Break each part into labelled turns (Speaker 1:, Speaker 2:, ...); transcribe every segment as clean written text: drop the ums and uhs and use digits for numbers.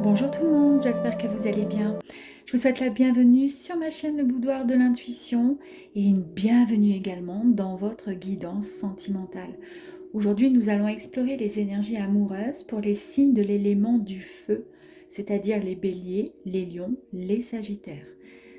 Speaker 1: Bonjour tout le monde, j'espère que vous allez bien. Je vous souhaite la bienvenue sur ma chaîne Le Boudoir de l'Intuition et une bienvenue également dans votre guidance sentimentale. Aujourd'hui, nous allons explorer les énergies amoureuses pour les signes de l'élément du feu, c'est-à-dire les béliers, les lions, les sagittaires.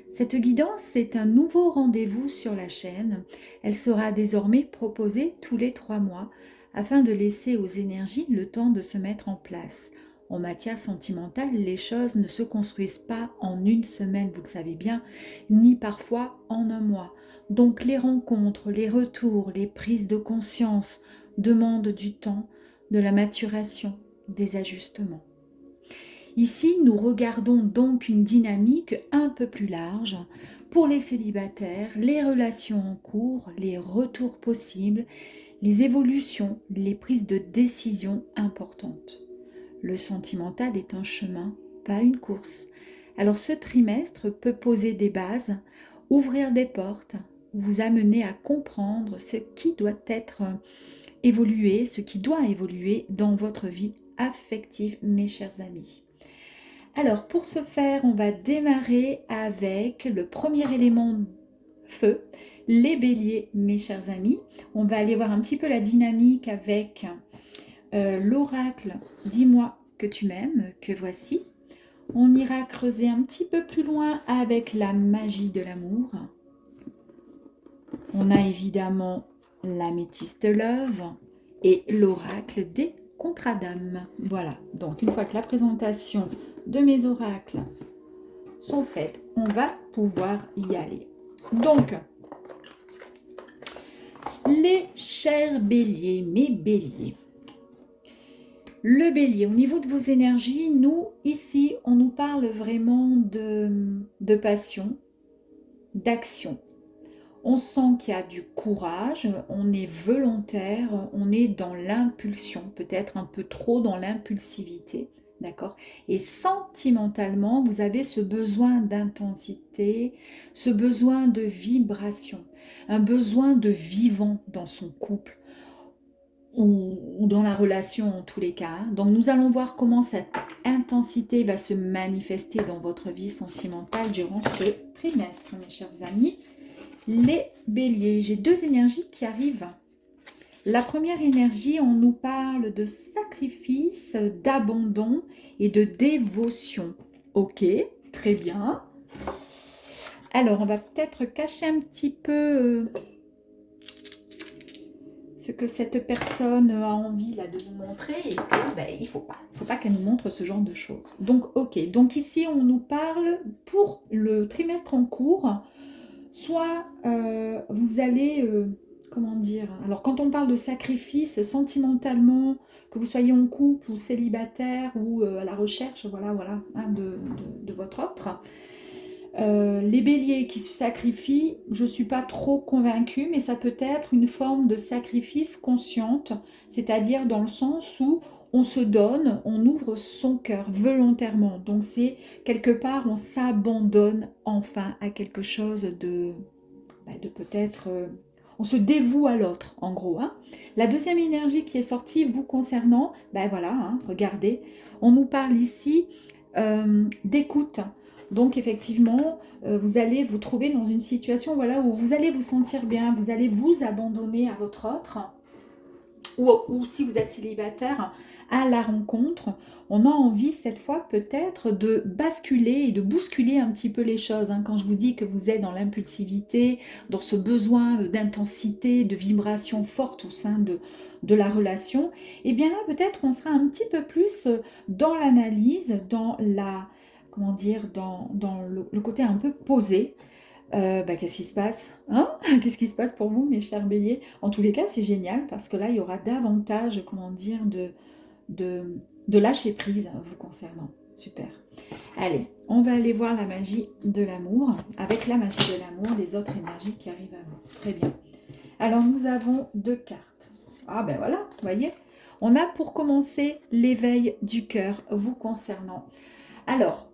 Speaker 1: Cette guidance, c'est un nouveau rendez-vous sur la chaîne. Elle sera désormais proposée tous les 3 mois afin de laisser aux énergies le temps de se mettre en place. En matière sentimentale, les choses ne se construisent pas en une semaine, vous le savez bien, ni parfois en un mois. Donc les rencontres, les retours, les prises de conscience demandent du temps, de la maturation, des ajustements. Ici, nous regardons donc une dynamique un peu plus large pour les célibataires, les relations en cours, les retours possibles, les évolutions, les prises de décision importantes. Le sentimental est un chemin, pas une course. Alors ce trimestre peut poser des bases, ouvrir des portes, vous amener à comprendre ce qui doit être évolué, ce qui doit évoluer dans votre vie affective, mes chers amis. Alors pour ce faire, on va démarrer avec le premier élément feu, les béliers, mes chers amis. On va aller voir un petit peu la dynamique avec l'oracle « Dis-moi que tu m'aimes » que voici. On ira creuser un petit peu plus loin avec la magie de l'amour. On a évidemment l'améthyste love et l'oracle des contradames. Voilà, donc une fois que la présentation de mes oracles sont faites, on va pouvoir y aller. Donc, les chers béliers, mes béliers. Le bélier, au niveau de vos énergies, nous, ici, on nous parle vraiment de passion, d'action. On sent qu'il y a du courage, on est volontaire, on est dans l'impulsion, peut-être un peu trop dans l'impulsivité, d'accord? Et sentimentalement, vous avez ce besoin d'intensité, ce besoin de vibration, un besoin de vivant dans son couple ou dans la relation en tous les cas. Donc nous allons voir comment cette intensité va se manifester dans votre vie sentimentale durant ce trimestre, mes chers amis. Les béliers, j'ai deux énergies qui arrivent. La première énergie, on nous parle de sacrifice, d'abandon et de dévotion. Ok, très bien. Alors, on va peut-être cacher un petit peu ce que cette personne a envie là, de nous montrer et que, ben, il ne faut pas qu'elle nous montre ce genre de choses. Donc, ok. Donc ici, on nous parle pour le trimestre en cours. Soit vous allez, comment dire, alors quand on parle de sacrifice sentimentalement, que vous soyez en couple ou célibataire ou à la recherche, voilà, hein, de votre autre, les béliers qui se sacrifient, je ne suis pas trop convaincue, mais ça peut être une forme de sacrifice consciente, c'est-à-dire dans le sens où on se donne, on ouvre son cœur volontairement. Donc c'est quelque part, on s'abandonne enfin à quelque chose de peut-être... on se dévoue à l'autre, en gros. Hein. La deuxième énergie qui est sortie vous concernant, ben voilà, hein, regardez, on nous parle ici d'écoute. Donc effectivement, vous allez vous trouver dans une situation voilà, où vous allez vous sentir bien, vous allez vous abandonner à votre autre, ou si vous êtes célibataire, à la rencontre, on a envie cette fois peut-être de basculer et de bousculer un petit peu les choses. Hein. Quand je vous dis que vous êtes dans l'impulsivité, dans ce besoin d'intensité, de vibration forte au sein de la relation, et bien là peut-être on sera un petit peu plus dans l'analyse, dans la, comment dire, dans le côté un peu posé. Qu'est-ce qui se passe hein? Qu'est-ce qui se passe pour vous, mes chers béliers? En tous les cas, c'est génial parce que là, il y aura davantage, comment dire, de lâcher prise vous concernant. Super. Allez, on va aller voir la magie de l'amour. Avec la magie de l'amour, les autres énergies qui arrivent à vous. Très bien. Alors, nous avons deux cartes. Ah ben voilà, vous voyez. On a pour commencer l'éveil du cœur vous concernant. Alors,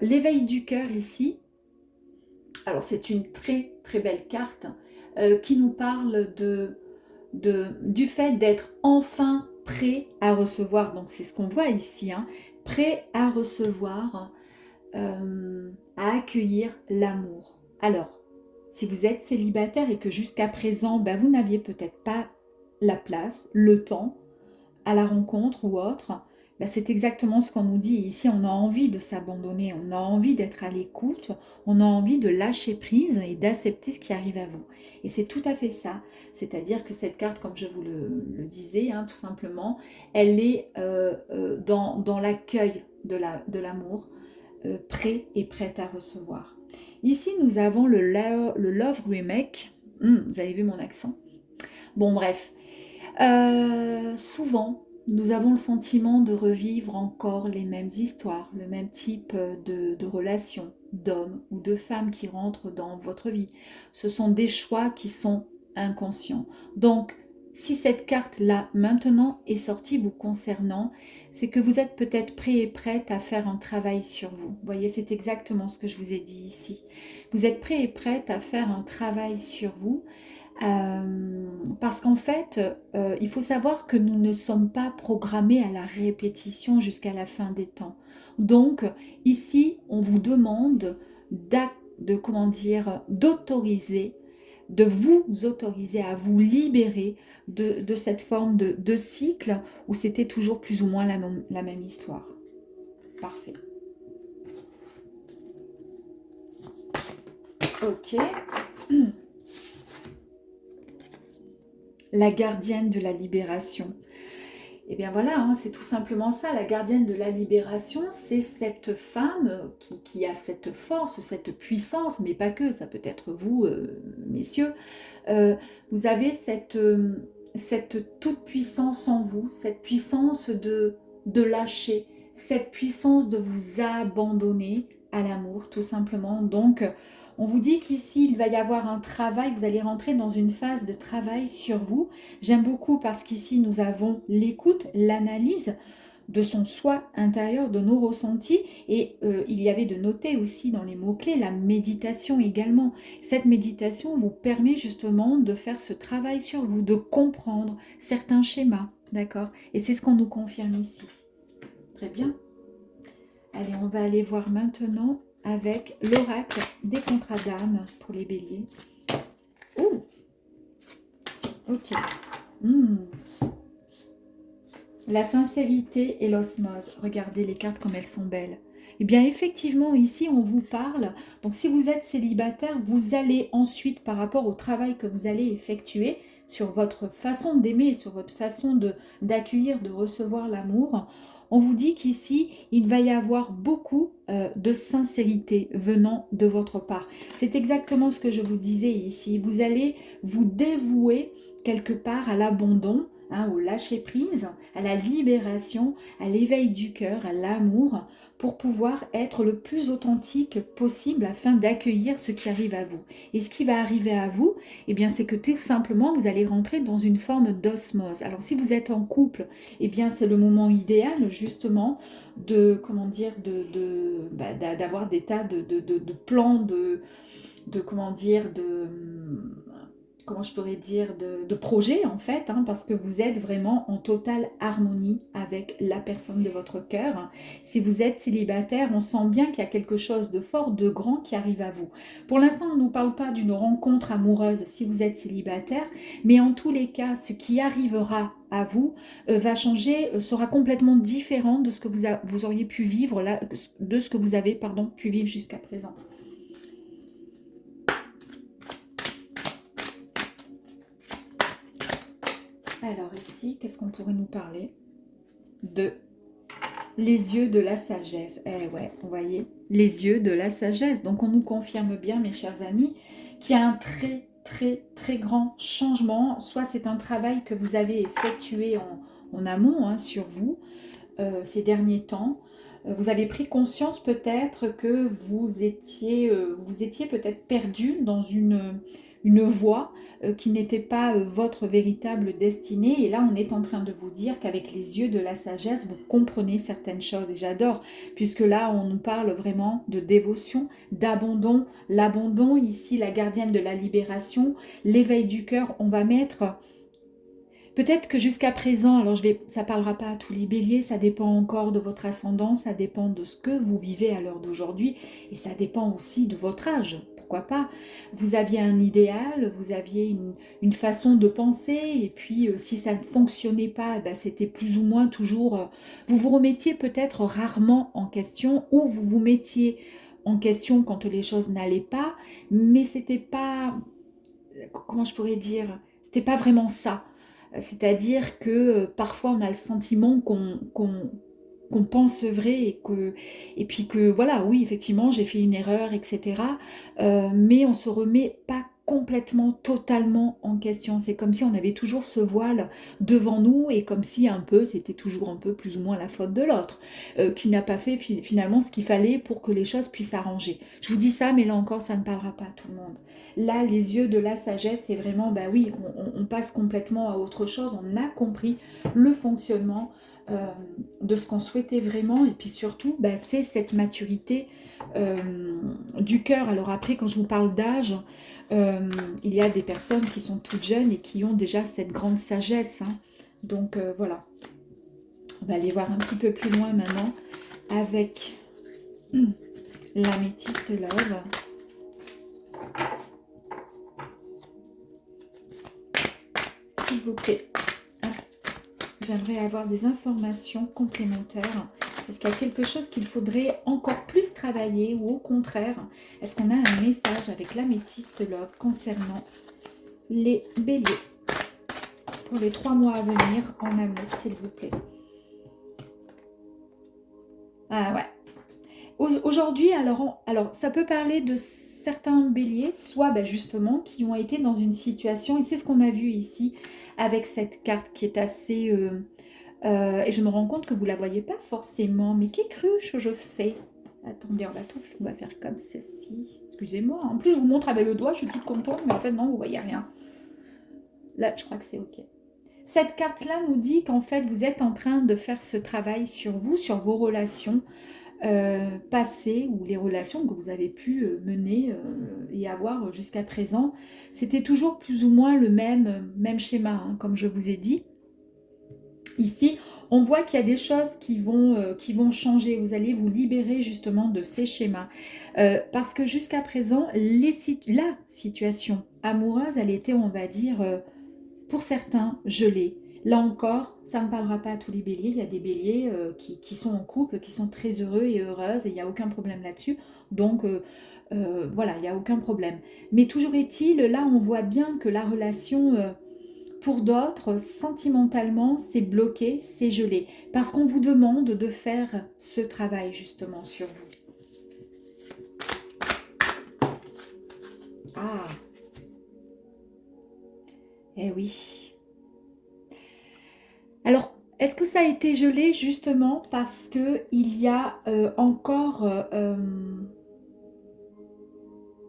Speaker 1: l'éveil du cœur ici, alors c'est une très très belle carte qui nous parle du fait d'être enfin prêt à recevoir, donc c'est ce qu'on voit ici, hein, prêt à recevoir, à accueillir l'amour. Alors, si vous êtes célibataire et que jusqu'à présent, ben, vous n'aviez peut-être pas la place, le temps, à la rencontre ou autre, ben c'est exactement ce qu'on nous dit. Ici, on a envie de s'abandonner, on a envie d'être à l'écoute, on a envie de lâcher prise et d'accepter ce qui arrive à vous. Et c'est tout à fait ça. C'est-à-dire que cette carte, comme je vous le disais, hein, tout simplement, elle est dans l'accueil de l'amour, prêt et prête à recevoir. Ici, nous avons le Love Remake. Vous avez vu mon accent? Bon, bref. Souvent, nous avons le sentiment de revivre encore les mêmes histoires, le même type de relations, d'hommes ou de femmes qui rentrent dans votre vie. Ce sont des choix qui sont inconscients. Donc, si cette carte-là, maintenant, est sortie vous concernant, c'est que vous êtes peut-être prêt et prête à faire un travail sur vous. Vous voyez, c'est exactement ce que je vous ai dit ici. Vous êtes prêt et prête à faire un travail sur vous. Parce qu'en fait, il faut savoir que nous ne sommes pas programmés à la répétition jusqu'à la fin des temps. Donc, ici, on vous demande d'autoriser, de vous autoriser à vous libérer de cette forme de cycle où c'était toujours plus ou moins la même histoire. Parfait. Ok. La gardienne de la libération. Et bien voilà, hein, c'est tout simplement ça, la gardienne de la libération, c'est cette femme qui a cette force, cette puissance, mais pas que, ça peut être vous, messieurs. Vous avez cette toute puissance en vous, cette puissance de lâcher, cette puissance de vous abandonner à l'amour, tout simplement. Donc, on vous dit qu'ici, il va y avoir un travail, vous allez rentrer dans une phase de travail sur vous. J'aime beaucoup parce qu'ici, nous avons l'écoute, l'analyse de son soi intérieur, de nos ressentis. Et il y avait de noter aussi dans les mots-clés la méditation également. Cette méditation vous permet justement de faire ce travail sur vous, de comprendre certains schémas, d'accord? Et c'est ce qu'on nous confirme ici. Très bien. Allez, on va aller voir maintenant avec l'oracle des contrats d'âme pour les béliers. Oh, ok. La sincérité et l'osmose. Regardez les cartes comme elles sont belles. Eh bien, effectivement, ici, on vous parle. Donc, si vous êtes célibataire, vous allez ensuite, par rapport au travail que vous allez effectuer sur votre façon d'aimer, sur votre façon d'accueillir, de recevoir l'amour, on vous dit qu'ici, il va y avoir beaucoup de sincérité venant de votre part. C'est exactement ce que je vous disais ici. Vous allez vous dévouer quelque part à l'abandon, au lâcher-prise, à la libération, à l'éveil du cœur, à l'amour, pour pouvoir être le plus authentique possible afin d'accueillir ce qui arrive à vous. Et ce qui va arriver à vous, eh bien, c'est que tout simplement, vous allez rentrer dans une forme d'osmose. Alors, si vous êtes en couple, eh bien, c'est le moment idéal, justement, d'avoir des tas de plans, comment je pourrais dire, de projet en fait, hein, parce que vous êtes vraiment en totale harmonie avec la personne de votre cœur. Si vous êtes célibataire, on sent bien qu'il y a quelque chose de fort, de grand qui arrive à vous. Pour l'instant, on ne nous parle pas d'une rencontre amoureuse si vous êtes célibataire, mais en tous les cas, ce qui arrivera à vous va changer, sera complètement différent de ce que vous auriez pu vivre, là, de ce que vous avez pu vivre jusqu'à présent. Alors ici, qu'est-ce qu'on pourrait nous parler? De les yeux de la sagesse. Eh ouais, vous voyez, les yeux de la sagesse. Donc on nous confirme bien, mes chers amis, qu'il y a un très très très grand changement. Soit c'est un travail que vous avez effectué en amont, hein, sur vous ces derniers temps. Vous avez pris conscience peut-être que vous étiez peut-être perdu dans une voie qui n'était pas votre véritable destinée. Et là, on est en train de vous dire qu'avec les yeux de la sagesse, vous comprenez certaines choses. Et j'adore, puisque là, on nous parle vraiment de dévotion, d'abandon. L'abandon, ici, la gardienne de la libération, l'éveil du cœur. On va mettre Peut-être que jusqu'à présent, alors ça parlera pas à tous les béliers, ça dépend encore de votre ascendant, ça dépend de ce que vous vivez à l'heure d'aujourd'hui, et ça dépend aussi de votre âge, pourquoi pas. Vous aviez un idéal, vous aviez une façon de penser, et puis si ça ne fonctionnait pas, eh ben, c'était plus ou moins toujours... vous vous remettiez peut-être rarement en question, ou vous vous mettiez en question quand les choses n'allaient pas, mais c'était pas... comment je pourrais dire? C'était pas vraiment ça. C'est-à-dire que parfois on a le sentiment qu'on pense vrai et puis que voilà, oui, effectivement, j'ai fait une erreur, etc. Mais on se remet pas complètement, totalement en question. C'est comme si on avait toujours ce voile devant nous et comme si un peu, c'était toujours un peu plus ou moins la faute de l'autre, qui n'a pas fait finalement ce qu'il fallait pour que les choses puissent s'arranger. Je vous dis ça, mais là encore, ça ne parlera pas à tout le monde. Là, les yeux de la sagesse, c'est vraiment, bah oui, on passe complètement à autre chose, on a compris le fonctionnement de ce qu'on souhaitait vraiment, et puis surtout, bah, c'est cette maturité du cœur. Alors après, quand je vous parle d'âge, il y a des personnes qui sont toutes jeunes et qui ont déjà cette grande sagesse, hein. Donc voilà, on va aller voir un petit peu plus loin maintenant avec l'améthyste love. S'il vous plaît, j'aimerais avoir des informations complémentaires. Est-ce qu'il y a quelque chose qu'il faudrait encore plus travailler ou au contraire, est-ce qu'on a un message avec l'améthyste love concernant les béliers pour les 3 mois à venir en amour, s'il vous plaît? Ah ouais. Aujourd'hui, alors ça peut parler de certains béliers, soit ben, justement qui ont été dans une situation, et c'est ce qu'on a vu ici avec cette carte qui est assez... et je me rends compte que vous ne la voyez pas forcément, mais qu'écruche je fais? Attendez, on va faire comme ceci. Excusez-moi, en plus je vous montre avec le doigt, je suis toute contente, mais en fait non, vous ne voyez rien. Là, je crois que c'est ok. Cette carte-là nous dit qu'en fait, vous êtes en train de faire ce travail sur vous, sur vos relations passées ou les relations que vous avez pu mener et avoir jusqu'à présent. C'était toujours plus ou moins le même schéma, hein, comme je vous ai dit. Ici, on voit qu'il y a des choses qui vont changer. Vous allez vous libérer justement de ces schémas. Parce que jusqu'à présent, la situation amoureuse, elle était, on va dire, pour certains, gelée. Là encore, ça ne parlera pas à tous les béliers. Il y a des béliers qui sont en couple, qui sont très heureux et heureuses, et il n'y a aucun problème là-dessus. Donc, voilà, il n'y a aucun problème. Mais toujours est-il, là, on voit bien que la relation... pour d'autres, sentimentalement, c'est bloqué, c'est gelé. Parce qu'on vous demande de faire ce travail justement sur vous. Ah. Eh oui. Alors, est-ce que ça a été gelé justement parce qu'il y a encore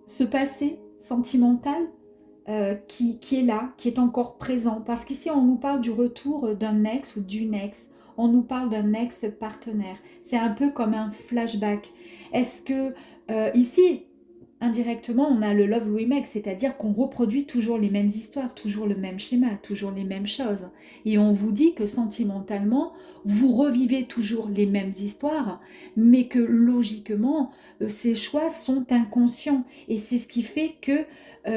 Speaker 1: ce passé sentimental qui est là, qui est encore présent. Parce qu'ici, on nous parle du retour d'un ex ou d'une ex. On nous parle d'un ex-partenaire. C'est un peu comme un flashback. Est-ce que ici, indirectement, on a le love remake, c'est-à-dire qu'on reproduit toujours les mêmes histoires, toujours le même schéma, toujours les mêmes choses. Et on vous dit que sentimentalement, vous revivez toujours les mêmes histoires, mais que logiquement, ces choix sont inconscients. Et c'est ce qui fait que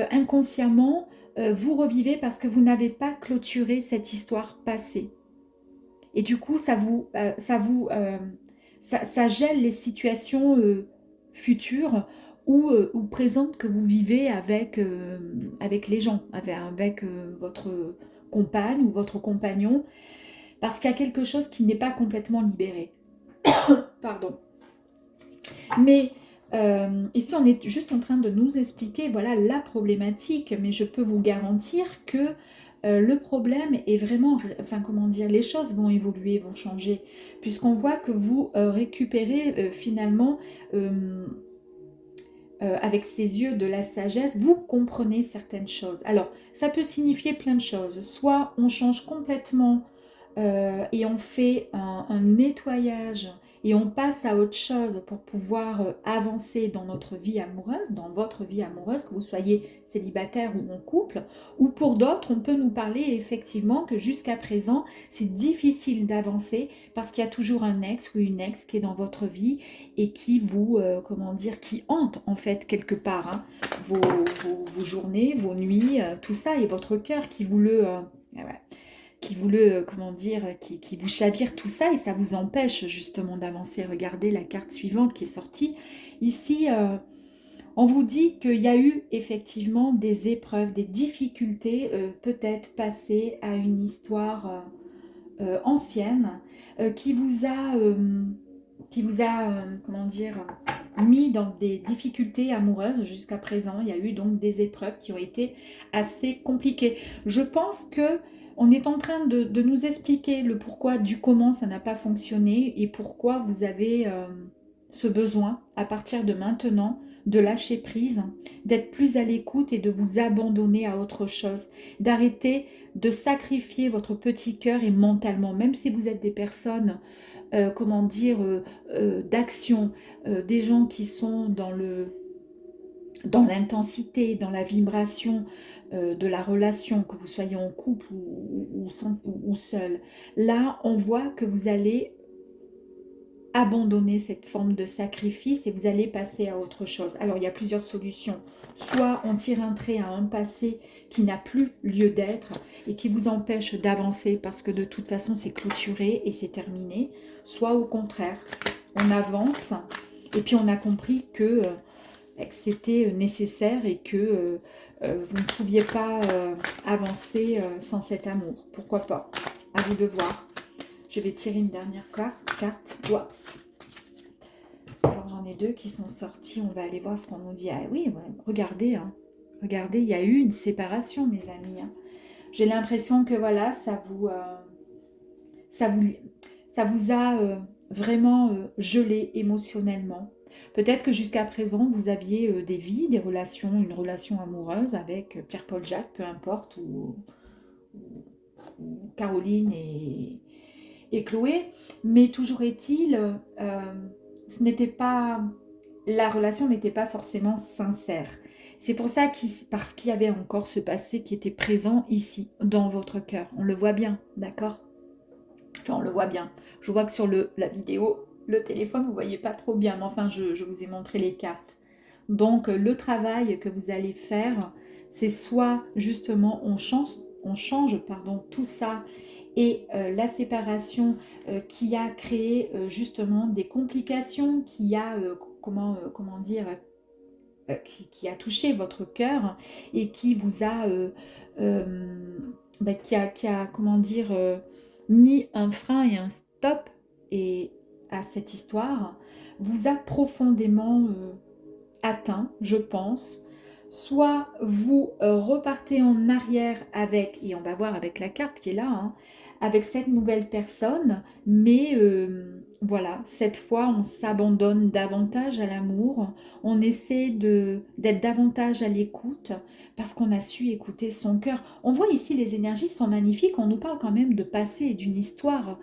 Speaker 1: inconsciemment, vous revivez parce que vous n'avez pas clôturé cette histoire passée. Et du coup, ça gèle les situations futures ou présentes que vous vivez avec les gens, avec votre compagne ou votre compagnon, parce qu'il y a quelque chose qui n'est pas complètement libéré. Pardon. Mais ici, on est juste en train de nous expliquer, voilà, la problématique, mais je peux vous garantir que le problème est vraiment, enfin comment dire, les choses vont évoluer, vont changer, puisqu'on voit que vous récupérez finalement, avec ces yeux de la sagesse, vous comprenez certaines choses. Alors, ça peut signifier plein de choses. Soit on change complètement et on fait un nettoyage et on passe à autre chose pour pouvoir avancer dans notre vie amoureuse, dans votre vie amoureuse, que vous soyez célibataire ou en couple, ou pour d'autres, on peut nous parler effectivement que jusqu'à présent, c'est difficile d'avancer parce qu'il y a toujours un ex ou une ex qui est dans votre vie et qui vous, comment dire, qui hante en fait quelque part hein, vos journées, vos nuits, tout ça, et votre cœur qui vous le... ouais, qui vous le, comment dire, qui vous chavire tout ça et ça vous empêche justement d'avancer. Regardez la carte suivante qui est sortie. Ici, on vous dit qu'il y a eu effectivement des épreuves, des difficultés, peut-être passées à une histoire ancienne qui vous a comment dire, mis dans des difficultés amoureuses jusqu'à présent. Il y a eu donc des épreuves qui ont été assez compliquées. Je pense que on est en train de nous expliquer le pourquoi du comment ça n'a pas fonctionné et pourquoi vous avez ce besoin à partir de maintenant de lâcher prise, d'être plus à l'écoute et de vous abandonner à autre chose, d'arrêter de sacrifier votre petit cœur et mentalement, même si vous êtes des personnes, comment dire, d'action, des gens qui sont dans l'intensité, dans la vibration de la relation, que vous soyez en couple ou seul. Là, on voit que vous allez abandonner cette forme de sacrifice et vous allez passer à autre chose. Alors, il y a plusieurs solutions. Soit on tire un trait à un passé qui n'a plus lieu d'être et qui vous empêche d'avancer parce que de toute façon, c'est clôturé et c'est terminé. Soit au contraire, on avance et puis on a compris que c'était nécessaire et que vous ne pouviez pas avancer sans cet amour. Pourquoi pas? À vous de voir. Je vais tirer une dernière carte. Oups. Alors j'en ai deux qui sont sortis. On va aller voir ce qu'on nous dit. Ah oui, ouais, regardez. Hein. Regardez, il y a eu une séparation, mes amis. Hein. J'ai l'impression que voilà, ça vous a vraiment gelé émotionnellement. Peut-être que jusqu'à présent, vous aviez des vies, des relations, une relation amoureuse avec Pierre-Paul Jacques, peu importe, ou Caroline et Chloé, mais toujours est-il, ce n'était pas, la relation n'était pas forcément sincère. C'est pour ça parce qu'il y avait encore ce passé qui était présent ici, dans votre cœur. On le voit bien, d'accord? Enfin, on le voit bien. Je vois que sur la vidéo, le téléphone, vous ne voyez pas trop bien, mais enfin, je vous ai montré les cartes. Donc, le travail que vous allez faire, c'est soit, justement, on change tout ça et la séparation qui a créé justement des complications, qui a, comment dire, qui a touché votre cœur et qui vous a, qui a, comment dire, mis un frein et un stop à cette histoire, vous a profondément atteint, je pense. Soit vous repartez en arrière avec, et on va voir avec la carte qui est là, hein, avec cette nouvelle personne, mais voilà, cette fois on s'abandonne davantage à l'amour, on essaie d'être davantage à l'écoute, parce qu'on a su écouter son cœur. On voit ici les énergies sont magnifiques, on nous parle quand même de passé et d'une histoire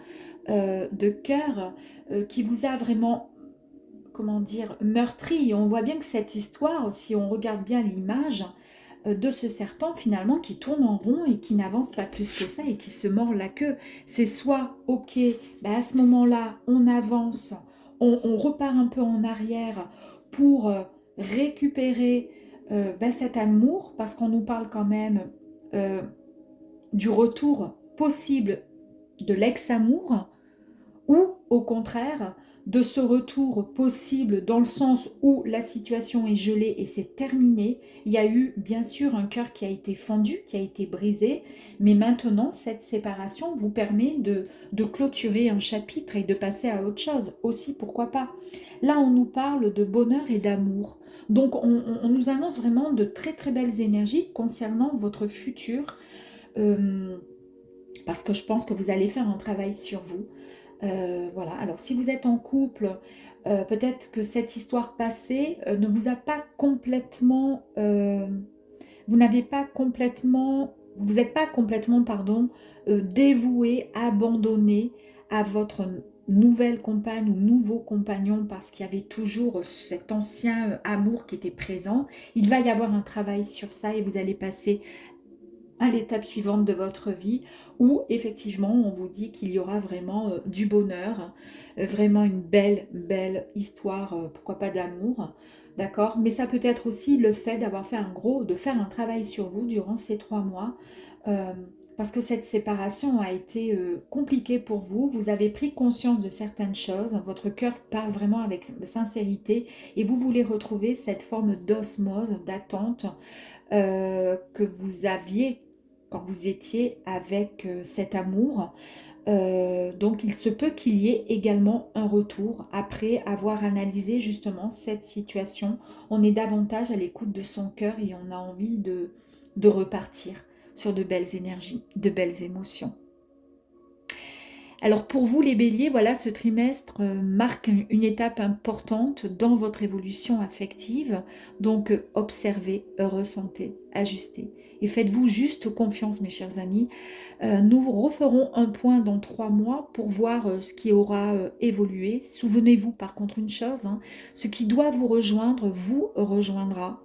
Speaker 1: de cœur qui vous a vraiment, comment dire, meurtri. Et on voit bien que cette histoire, si on regarde bien l'image de ce serpent finalement qui tourne en rond et qui n'avance pas plus que ça et qui se mord la queue, c'est soit ok, bah à ce moment-là on avance, on repart un peu en arrière pour récupérer cet amour, parce qu'on nous parle quand même du retour possible de l'ex-amour, ou au contraire de ce retour possible dans le sens où la situation est gelée et c'est terminé. Il y a eu bien sûr un cœur qui a été fendu, qui a été brisé, mais maintenant cette séparation vous permet de clôturer un chapitre et de passer à autre chose aussi, pourquoi pas. Là on nous parle de bonheur et d'amour, donc on nous annonce vraiment de très très belles énergies concernant votre futur, parce que je pense que vous allez faire un travail sur vous. Voilà, alors si vous êtes en couple, peut-être que cette histoire passée ne vous a pas complètement, vous n'avez pas complètement, vous n'êtes pas complètement, pardon, dévoué, abandonné à votre nouvelle compagne ou nouveau compagnon parce qu'il y avait toujours cet ancien amour qui était présent. Il va y avoir un travail sur ça et vous allez passer à l'étape suivante de votre vie où effectivement on vous dit qu'il y aura vraiment du bonheur, vraiment une belle histoire, pourquoi pas d'amour, d'accord? Mais ça peut être aussi le fait d'avoir fait de faire un travail sur vous durant ces 3 mois, euh, parce que cette séparation a été compliquée pour vous, vous avez pris conscience de certaines choses, votre cœur parle vraiment avec sincérité et vous voulez retrouver cette forme d'osmose, d'attente que vous aviez quand vous étiez avec cet amour. Donc il se peut qu'il y ait également un retour après avoir analysé justement cette situation. On est davantage à l'écoute de son cœur et on a envie de repartir sur de belles énergies, de belles émotions. Alors pour vous les béliers, voilà, ce trimestre marque une étape importante dans votre évolution affective. Donc observez, ressentez, ajustez. Et faites-vous juste confiance mes chers amis. Nous referons un point dans 3 mois pour voir ce qui aura évolué. Souvenez-vous par contre une chose, hein, ce qui doit vous rejoindre vous rejoindra.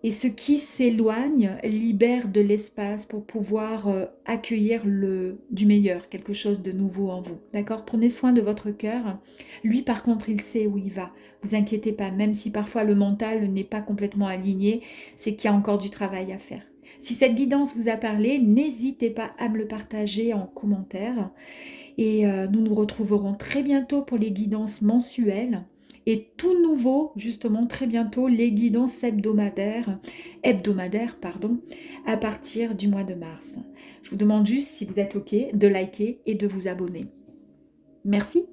Speaker 1: Et ce qui s'éloigne libère de l'espace pour pouvoir accueillir du meilleur, quelque chose de nouveau en vous. D'accord? Prenez soin de votre cœur. Lui, par contre, il sait où il va. Vous inquiétez pas, même si parfois le mental n'est pas complètement aligné, c'est qu'il y a encore du travail à faire. Si cette guidance vous a parlé, n'hésitez pas à me le partager en commentaire. Et nous nous retrouverons très bientôt pour les guidances mensuelles. Et tout nouveau, justement, très bientôt, les guidances hebdomadaires, à partir du mois de mars. Je vous demande juste, si vous êtes OK, de liker et de vous abonner. Merci.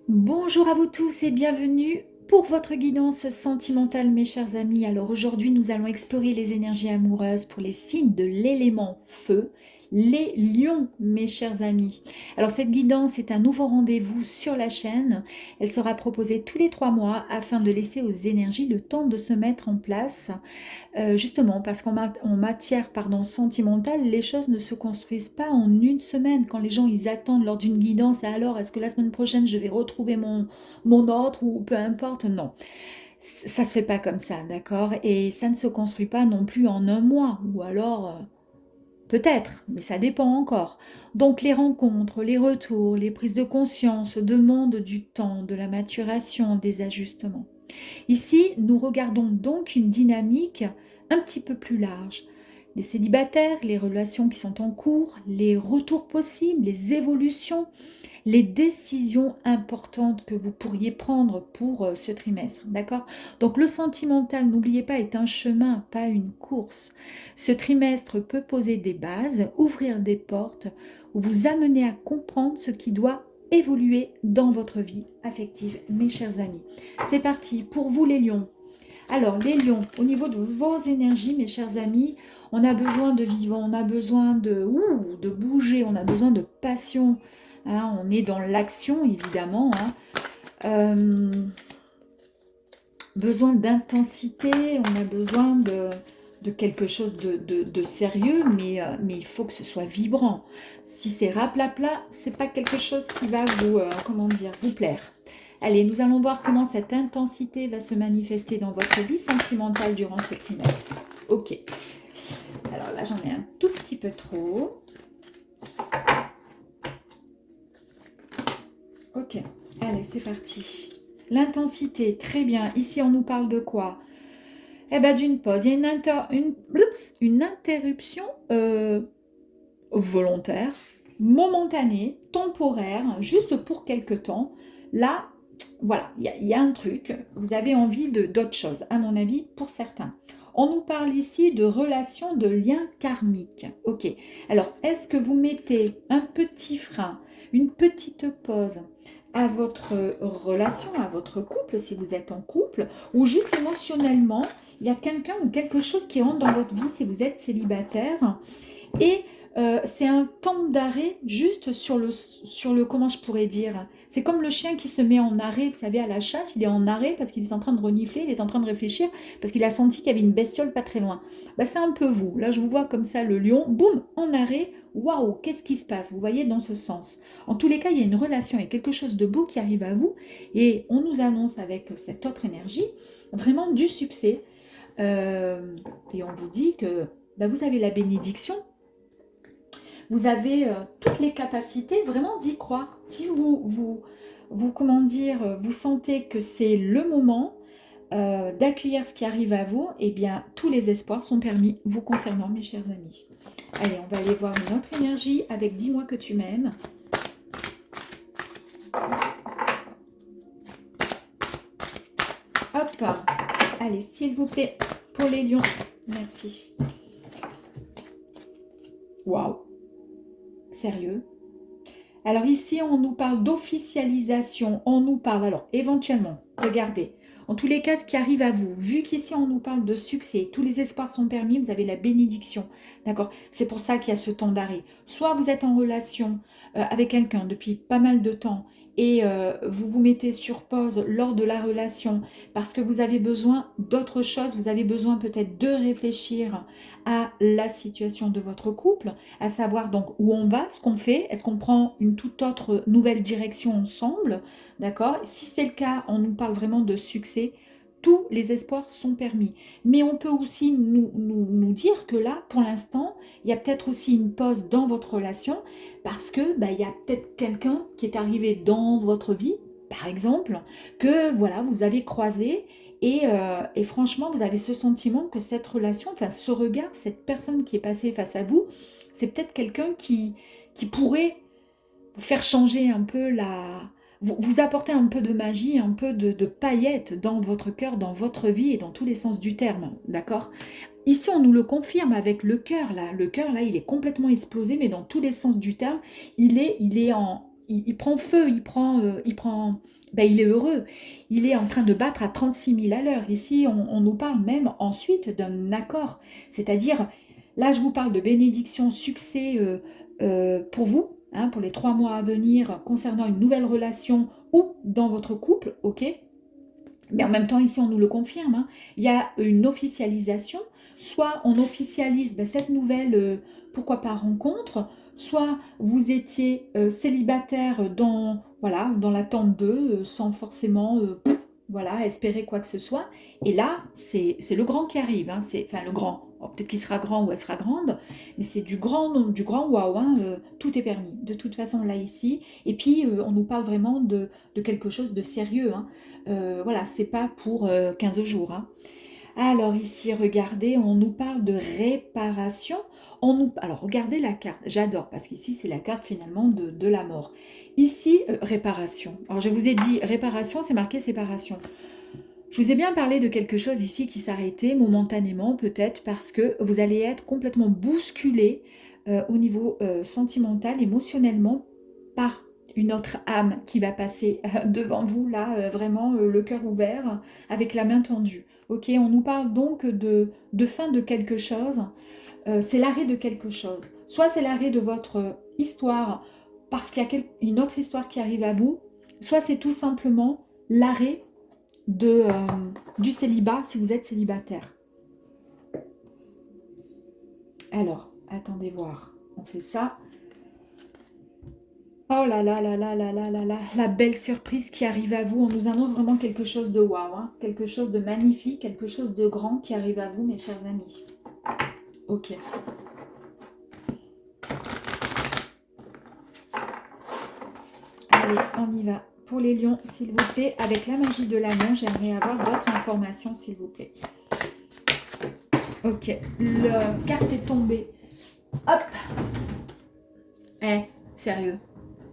Speaker 1: Bonjour à vous tous et bienvenue pour votre guidance sentimentale, mes chers amis. Alors aujourd'hui, nous allons explorer les énergies amoureuses pour les signes de l'élément feu, les lions, mes chers amis. Alors cette guidance est un nouveau rendez-vous sur la chaîne. Elle sera proposée tous les 3 mois afin de laisser aux énergies le temps de se mettre en place. Justement, parce qu'en matière sentimentale, les choses ne se construisent pas en une semaine. Quand les gens ils attendent lors d'une guidance, alors est-ce que la semaine prochaine je vais retrouver mon autre ou peu importe, non. Ça se fait pas comme ça, d'accord? Et ça ne se construit pas non plus en un mois, ou alors peut-être, mais ça dépend encore. Donc les rencontres, les retours, les prises de conscience demandent du temps, de la maturation, des ajustements. Ici, nous regardons donc une dynamique un petit peu plus large. Les célibataires, les relations qui sont en cours, les retours possibles, les évolutions, les décisions importantes que vous pourriez prendre pour ce trimestre, d'accord? Donc le sentimental, n'oubliez pas, est un chemin, pas une course. Ce trimestre peut poser des bases, ouvrir des portes, ou vous amener à comprendre ce qui doit évoluer dans votre vie affective, mes chers amis. C'est parti pour vous les lions. Alors les lions, au niveau de vos énergies, mes chers amis, on a besoin de vivre, on a besoin de bouger, on a besoin de passion. Hein, on est dans l'action, évidemment. Hein. Besoin d'intensité, on a besoin de quelque chose de sérieux, mais il faut que ce soit vibrant. Si c'est raplapla, c'est pas quelque chose qui va vous, vous plaire. Allez, nous allons voir comment cette intensité va se manifester dans votre vie sentimentale durant ce trimestre. Ok. Alors là, j'en ai un tout petit peu trop. Ok, allez, c'est parti. L'intensité, très bien. Ici, on nous parle de quoi? Eh bien, d'une pause. Il y a une interruption volontaire, momentanée, temporaire, juste pour quelque temps. Là, voilà, il y a un truc. Vous avez envie d'autre chose, à mon avis, pour certains. On nous parle ici de relations, de liens karmiques. Ok, alors, est-ce que vous mettez un petit frein, une petite pause à votre relation, à votre couple, si vous êtes en couple, ou juste émotionnellement, il y a quelqu'un ou quelque chose qui rentre dans votre vie si vous êtes célibataire, et c'est un temps d'arrêt juste sur le, comment je pourrais dire, c'est comme le chien qui se met en arrêt, vous savez, à la chasse, il est en arrêt parce qu'il est en train de renifler, il est en train de réfléchir, parce qu'il a senti qu'il y avait une bestiole pas très loin. Bah, c'est un peu vous, là je vous vois comme ça, le lion, boum, en arrêt, waouh, qu'est-ce qui se passe? Vous voyez, dans ce sens. En tous les cas, il y a une relation, il y a quelque chose de beau qui arrive à vous, et on nous annonce avec cette autre énergie vraiment du succès. Et on vous dit que bah, vous avez la bénédiction, vous avez toutes les capacités vraiment d'y croire. Si comment dire, vous sentez que c'est le moment d'accueillir ce qui arrive à vous, eh bien, tous les espoirs sont permis vous concernant, mes chers amis. Allez, on va aller voir une autre énergie avec Dis-moi que tu m'aimes. Hop, allez, s'il vous plaît, pour les lions, merci. Waouh, sérieux? Alors ici, on nous parle d'officialisation, on nous parle, alors éventuellement, regardez, en tous les cas, ce qui arrive à vous, vu qu'ici on nous parle de succès, tous les espoirs sont permis, vous avez la bénédiction, d'accord? C'est pour ça qu'il y a ce temps d'arrêt. Soit vous êtes en relation avec quelqu'un depuis pas mal de temps et vous vous mettez sur pause lors de la relation parce que vous avez besoin d'autre chose, vous avez besoin peut-être de réfléchir à la situation de votre couple, à savoir donc où on va, ce qu'on fait, est-ce qu'on prend une toute autre nouvelle direction ensemble, d'accord? Si c'est le cas, on nous parle vraiment de succès, tous les espoirs sont permis. Mais on peut aussi nous dire que là, pour l'instant, il y a peut-être aussi une pause dans votre relation parce que bah, il y a peut-être quelqu'un qui est arrivé dans votre vie, par exemple, que voilà, vous avez croisé et franchement, vous avez ce sentiment que cette relation, enfin ce regard, cette personne qui est passée face à vous, c'est peut-être quelqu'un qui pourrait vous faire changer un peu vous apporter un peu de magie, un peu de paillettes dans votre cœur, dans votre vie et dans tous les sens du terme, d'accord? Ici, on nous le confirme avec le cœur, là. Le cœur, là, il est complètement explosé, mais dans tous les sens du terme, il prend feu, ben, il est heureux. Il est en train de battre à 36 000 à l'heure. Ici, on nous parle même ensuite d'un accord. C'est-à-dire, là, je vous parle de bénédiction, succès pour vous, hein, pour les 3 mois à venir concernant une nouvelle relation ou dans votre couple, ok? Mais en même temps, ici, on nous le confirme, hein, il y a une officialisation. Soit on officialise ben, cette nouvelle, pourquoi pas, rencontre, soit vous étiez célibataire voilà, dans l'attente d'eux, sans forcément voilà, espérer quoi que ce soit. Et là, c'est le grand qui arrive. Hein, enfin, le grand. Peut-être qu'il sera grand ou elle sera grande, mais c'est du grand waouh. Hein, tout est permis. De toute façon, là, ici. Et puis, on nous parle vraiment de quelque chose de sérieux. Hein. Voilà, c'est pas pour 15 jours. Hein. Alors ici, regardez, on nous parle de réparation. Alors, regardez la carte. J'adore, parce qu'ici, c'est la carte finalement de la mort. Ici, réparation. Alors, je vous ai dit réparation, c'est marqué séparation. Je vous ai bien parlé de quelque chose ici qui s'arrêtait momentanément, peut-être parce que vous allez être complètement bousculé au niveau sentimental, émotionnellement, par une autre âme qui va passer devant vous, là, vraiment le cœur ouvert, avec la main tendue. Ok, on nous parle donc de fin de quelque chose, c'est l'arrêt de quelque chose. Soit c'est l'arrêt de votre histoire, parce qu'il y a une autre histoire qui arrive à vous, soit c'est tout simplement l'arrêt du célibat, si vous êtes célibataire. Alors, attendez voir, on fait ça. Oh là là là là là là là là, la belle surprise qui arrive à vous. On nous annonce vraiment quelque chose de waouh, hein, quelque chose de magnifique, quelque chose de grand qui arrive à vous, mes chers amis. Ok. Allez, on y va. Pour les lions, s'il vous plaît, avec la magie de l'agneau, j'aimerais avoir d'autres informations, s'il vous plaît. Ok, la carte est tombée. Hop. Sérieux,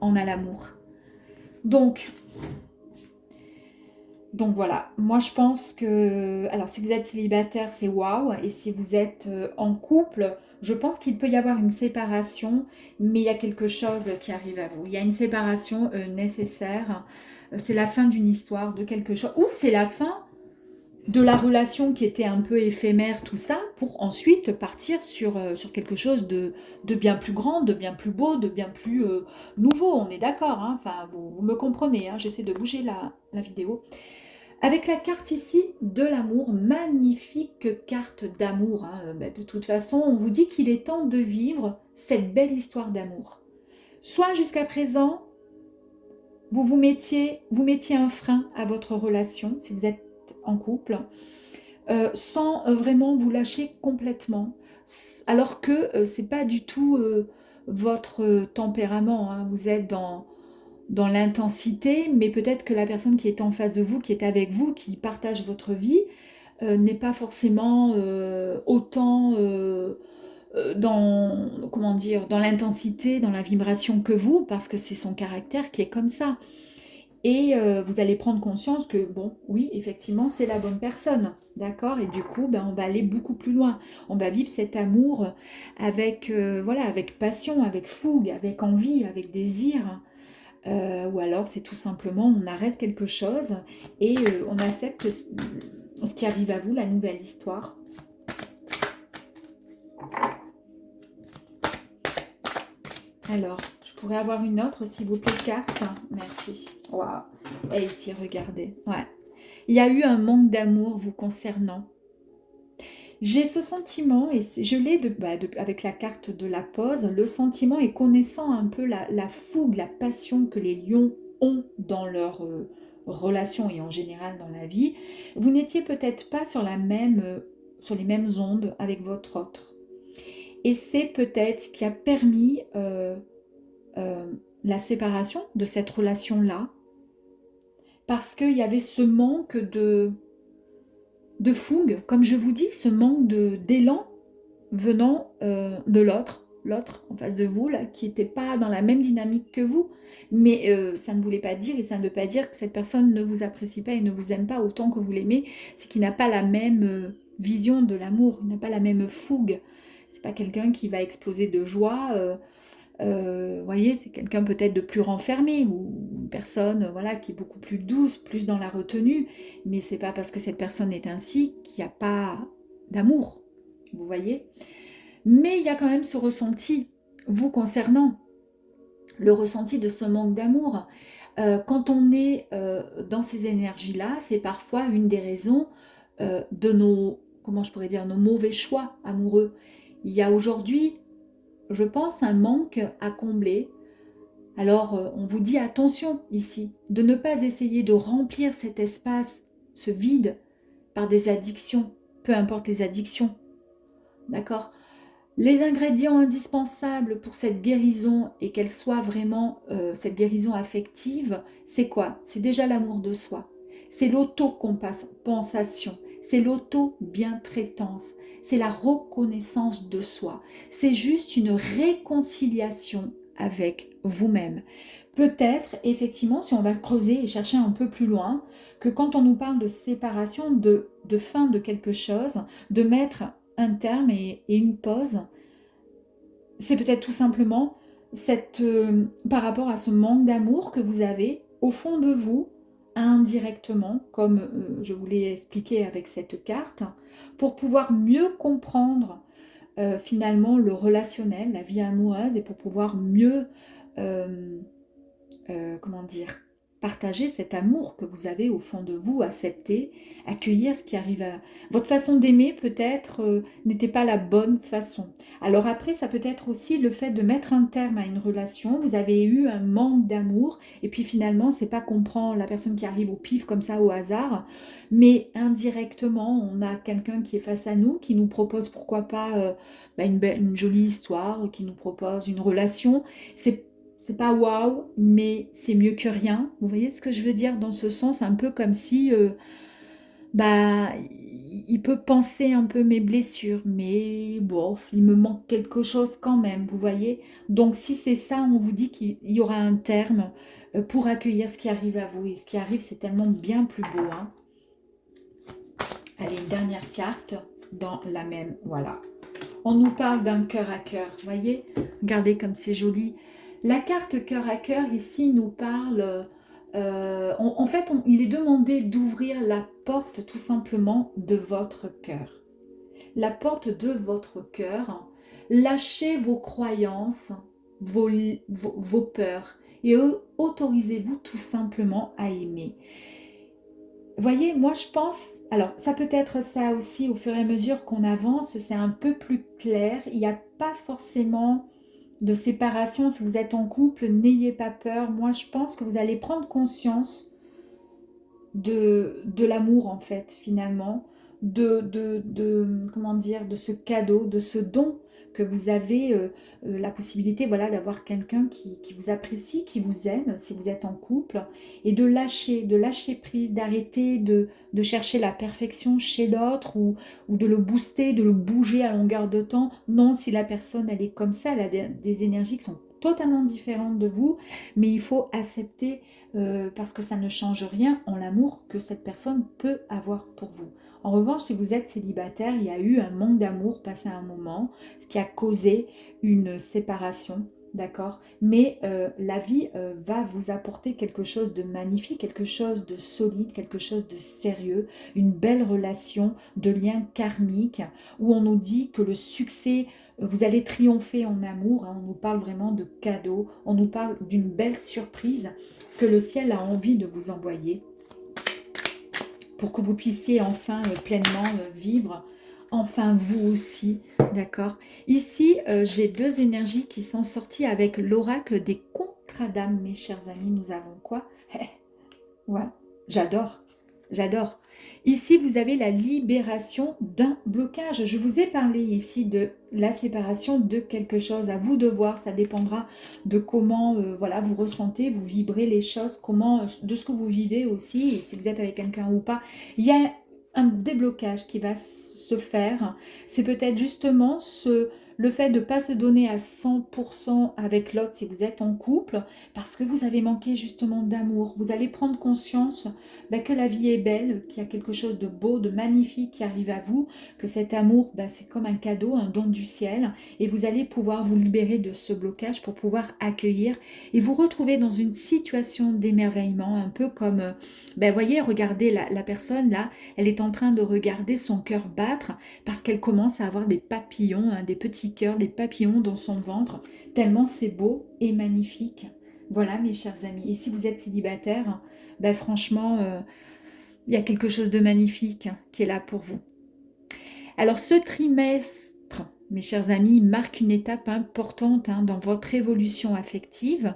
Speaker 1: on a l'amour. Donc voilà, moi je pense que, alors si vous êtes célibataire, c'est waouh, et si vous êtes en couple, je pense qu'il peut y avoir une séparation, mais il y a quelque chose qui arrive à vous. Il y a une séparation nécessaire, c'est la fin d'une histoire, de quelque chose, ou c'est la fin de la relation qui était un peu éphémère, tout ça, pour ensuite partir sur quelque chose de bien plus grand, de bien plus beau, de bien plus nouveau, on est d'accord, hein, enfin vous me comprenez, hein, j'essaie de bouger la vidéo. Avec la carte ici de l'amour, magnifique carte d'amour, hein. De toute façon, on vous dit qu'il est temps de vivre cette belle histoire d'amour. Soit jusqu'à présent, vous mettiez un frein à votre relation, si vous êtes en couple, sans vraiment vous lâcher complètement, alors que c'est pas du tout votre tempérament, hein. Vous êtes dans l'intensité, mais peut-être que la personne qui est en face de vous, qui est avec vous, qui partage votre vie, n'est pas forcément autant dans, comment dire, dans l'intensité, dans la vibration que vous, parce que c'est son caractère qui est comme ça. Et vous allez prendre conscience que, bon, oui, effectivement, c'est la bonne personne, d'accord? Et du coup, ben, on va aller beaucoup plus loin. On va vivre cet amour avec, voilà, avec passion, avec fougue, avec envie, avec désir. Ou alors, c'est tout simplement, on arrête quelque chose et on accepte ce qui arrive à vous, la nouvelle histoire. Alors, je pourrais avoir une autre, s'il vous plaît, carte. Merci. Waouh. Et ici, regardez. Ouais. Il y a eu un manque d'amour vous concernant. J'ai ce sentiment, et je l'ai avec la carte de la pause, le sentiment et connaissant un peu la fougue, la passion que les lions ont dans leur relation et en général dans la vie, vous n'étiez peut-être pas sur les mêmes ondes avec votre autre. Et c'est peut-être ce qui a permis la séparation de cette relation-là, parce qu'il y avait ce manque de fougue, comme je vous dis, ce manque d'élan venant de l'autre en face de vous, là, qui n'était pas dans la même dynamique que vous. Mais ça ne voulait pas dire, et ça ne veut pas dire que cette personne ne vous apprécie pas et ne vous aime pas autant que vous l'aimez, c'est qu'il n'a pas la même vision de l'amour, il n'a pas la même fougue. C'est pas quelqu'un qui va exploser de joie. Voyez, c'est quelqu'un peut-être de plus renfermé ou une personne voilà, qui est beaucoup plus douce, plus dans la retenue, mais c'est pas parce que cette personne est ainsi qu'il n'y a pas d'amour, vous voyez. Mais il y a quand même ce ressenti, vous concernant, le ressenti de ce manque d'amour. Quand on est dans ces énergies-là, c'est parfois une des raisons de nos, comment je pourrais dire, nos mauvais choix amoureux. Il y a aujourd'hui, je pense, un manque à combler. Alors, on vous dit attention ici, de ne pas essayer de remplir cet espace, ce vide, par des addictions, peu importe les addictions. D'accord? Les ingrédients indispensables pour cette guérison et qu'elle soit vraiment cette guérison affective, c'est quoi? C'est déjà l'amour de soi. C'est l'auto-compensation. C'est l'auto-bientraitance. C'est la reconnaissance de soi. C'est juste une réconciliation avec vous-même. Peut-être, effectivement, si on va creuser et chercher un peu plus loin, que quand on nous parle de séparation, de fin de quelque chose, de mettre un terme et une pause, c'est peut-être tout simplement par rapport à ce manque d'amour que vous avez au fond de vous, indirectement, comme je vous l'ai expliqué avec cette carte, pour pouvoir mieux comprendre finalement le relationnel, la vie amoureuse, et pour pouvoir mieux, comment dire, partager cet amour que vous avez au fond de vous, accepter, accueillir ce qui arrive à... Votre façon d'aimer peut-être n'était pas la bonne façon. Alors après, ça peut être aussi le fait de mettre un terme à une relation. Vous avez eu un manque d'amour et puis finalement, c'est pas qu'on prend la personne qui arrive au pif comme ça au hasard, mais indirectement, on a quelqu'un qui est face à nous, qui nous propose pourquoi pas une jolie histoire, qui nous propose une relation. C'est pas waouh, mais c'est mieux que rien. Vous voyez ce que je veux dire dans ce sens, un peu comme si il peut penser un peu mes blessures, mais bon, il me manque quelque chose quand même, vous voyez. Donc si c'est ça, on vous dit qu'il y aura un terme pour accueillir ce qui arrive à vous. Et ce qui arrive, c'est tellement bien plus beau, hein. Allez, une dernière carte dans la même, voilà. On nous parle d'un cœur à cœur, vous voyez. Regardez comme c'est joli. La carte cœur à cœur ici nous parle, en fait il est demandé d'ouvrir la porte tout simplement de votre cœur. La porte de votre cœur, lâchez vos croyances, vos peurs et autorisez-vous tout simplement à aimer. voyez, moi je pense, alors ça peut être ça aussi au fur et à mesure qu'on avance, c'est un peu plus clair. Il n'y a pas forcément de séparation. Si vous êtes en couple, n'ayez pas peur. Moi je pense que vous allez prendre conscience de l'amour en fait finalement, comment dire, de ce cadeau, de ce don que vous avez la possibilité voilà, d'avoir quelqu'un qui vous apprécie, qui vous aime si vous êtes en couple, et de lâcher prise, d'arrêter de chercher la perfection chez l'autre ou de le booster, de le bouger à longueur de temps. Non, si la personne elle est comme ça, elle a des énergies qui sont totalement différentes de vous, mais il faut accepter parce que ça ne change rien en l'amour que cette personne peut avoir pour vous. En revanche, si vous êtes célibataire, il y a eu un manque d'amour passé à un moment, ce qui a causé une séparation, d'accord? Mais la vie va vous apporter quelque chose de magnifique, quelque chose de solide, quelque chose de sérieux, une belle relation de lien karmique, où on nous dit que le succès, vous allez triompher en amour, hein, on nous parle vraiment de cadeaux, on nous parle d'une belle surprise que le ciel a envie de vous envoyer pour que vous puissiez enfin pleinement vivre, enfin vous aussi, d'accord? Ici, j'ai deux énergies qui sont sorties avec l'oracle des contradames, mes chers amis. Nous avons quoi? Voilà, j'adore, j'adore. Ici, vous avez la libération d'un blocage. Je vous ai parlé ici de la séparation de quelque chose. À vous de voir, ça dépendra de comment voilà, vous ressentez, vous vibrez les choses, comment, de ce que vous vivez aussi, et si vous êtes avec quelqu'un ou pas. Il y a un déblocage qui va se faire. C'est peut-être justement le fait de ne pas se donner à 100% avec l'autre si vous êtes en couple, parce que vous avez manqué justement d'amour. Vous allez prendre conscience que la vie est belle, qu'il y a quelque chose de beau, de magnifique qui arrive à vous, que cet amour, c'est comme un cadeau, un don du ciel, et vous allez pouvoir vous libérer de ce blocage pour pouvoir accueillir et vous retrouver dans une situation d'émerveillement, un peu comme, voyez, regardez la personne là, elle est en train de regarder son cœur battre parce qu'elle commence à avoir des papillons, hein, des petits cœurs, des papillons dans son ventre, tellement c'est beau et magnifique. Voilà mes chers amis, et si vous êtes célibataire, franchement, il y a quelque chose de magnifique qui est là pour vous. Alors ce trimestre, mes chers amis, marque une étape importante dans votre évolution affective.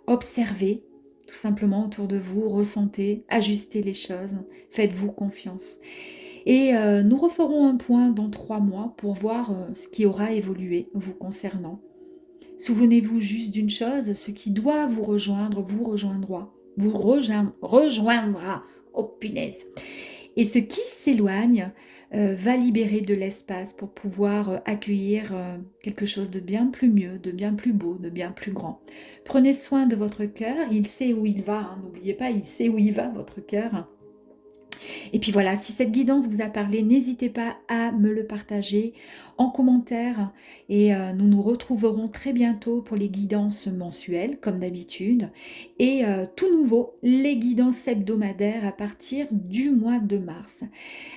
Speaker 1: Observez tout simplement autour de vous, ressentez, ajustez les choses, faites-vous confiance. Et nous referons un point dans 3 mois pour voir ce qui aura évolué vous concernant. Souvenez-vous juste d'une chose, ce qui doit vous rejoindre vous rejoindra. Vous rejoindra. Oh punaise. Et ce qui s'éloigne va libérer de l'espace pour pouvoir accueillir quelque chose de bien plus mieux, de bien plus beau, de bien plus grand. Prenez soin de votre cœur, il sait où il va, n'oubliez pas, il sait où il va, votre cœur. Et puis voilà, si cette guidance vous a parlé, n'hésitez pas à me le partager en commentaire et nous nous retrouverons très bientôt pour les guidances mensuelles comme d'habitude et tout nouveau, les guidances hebdomadaires à partir du mois de mars.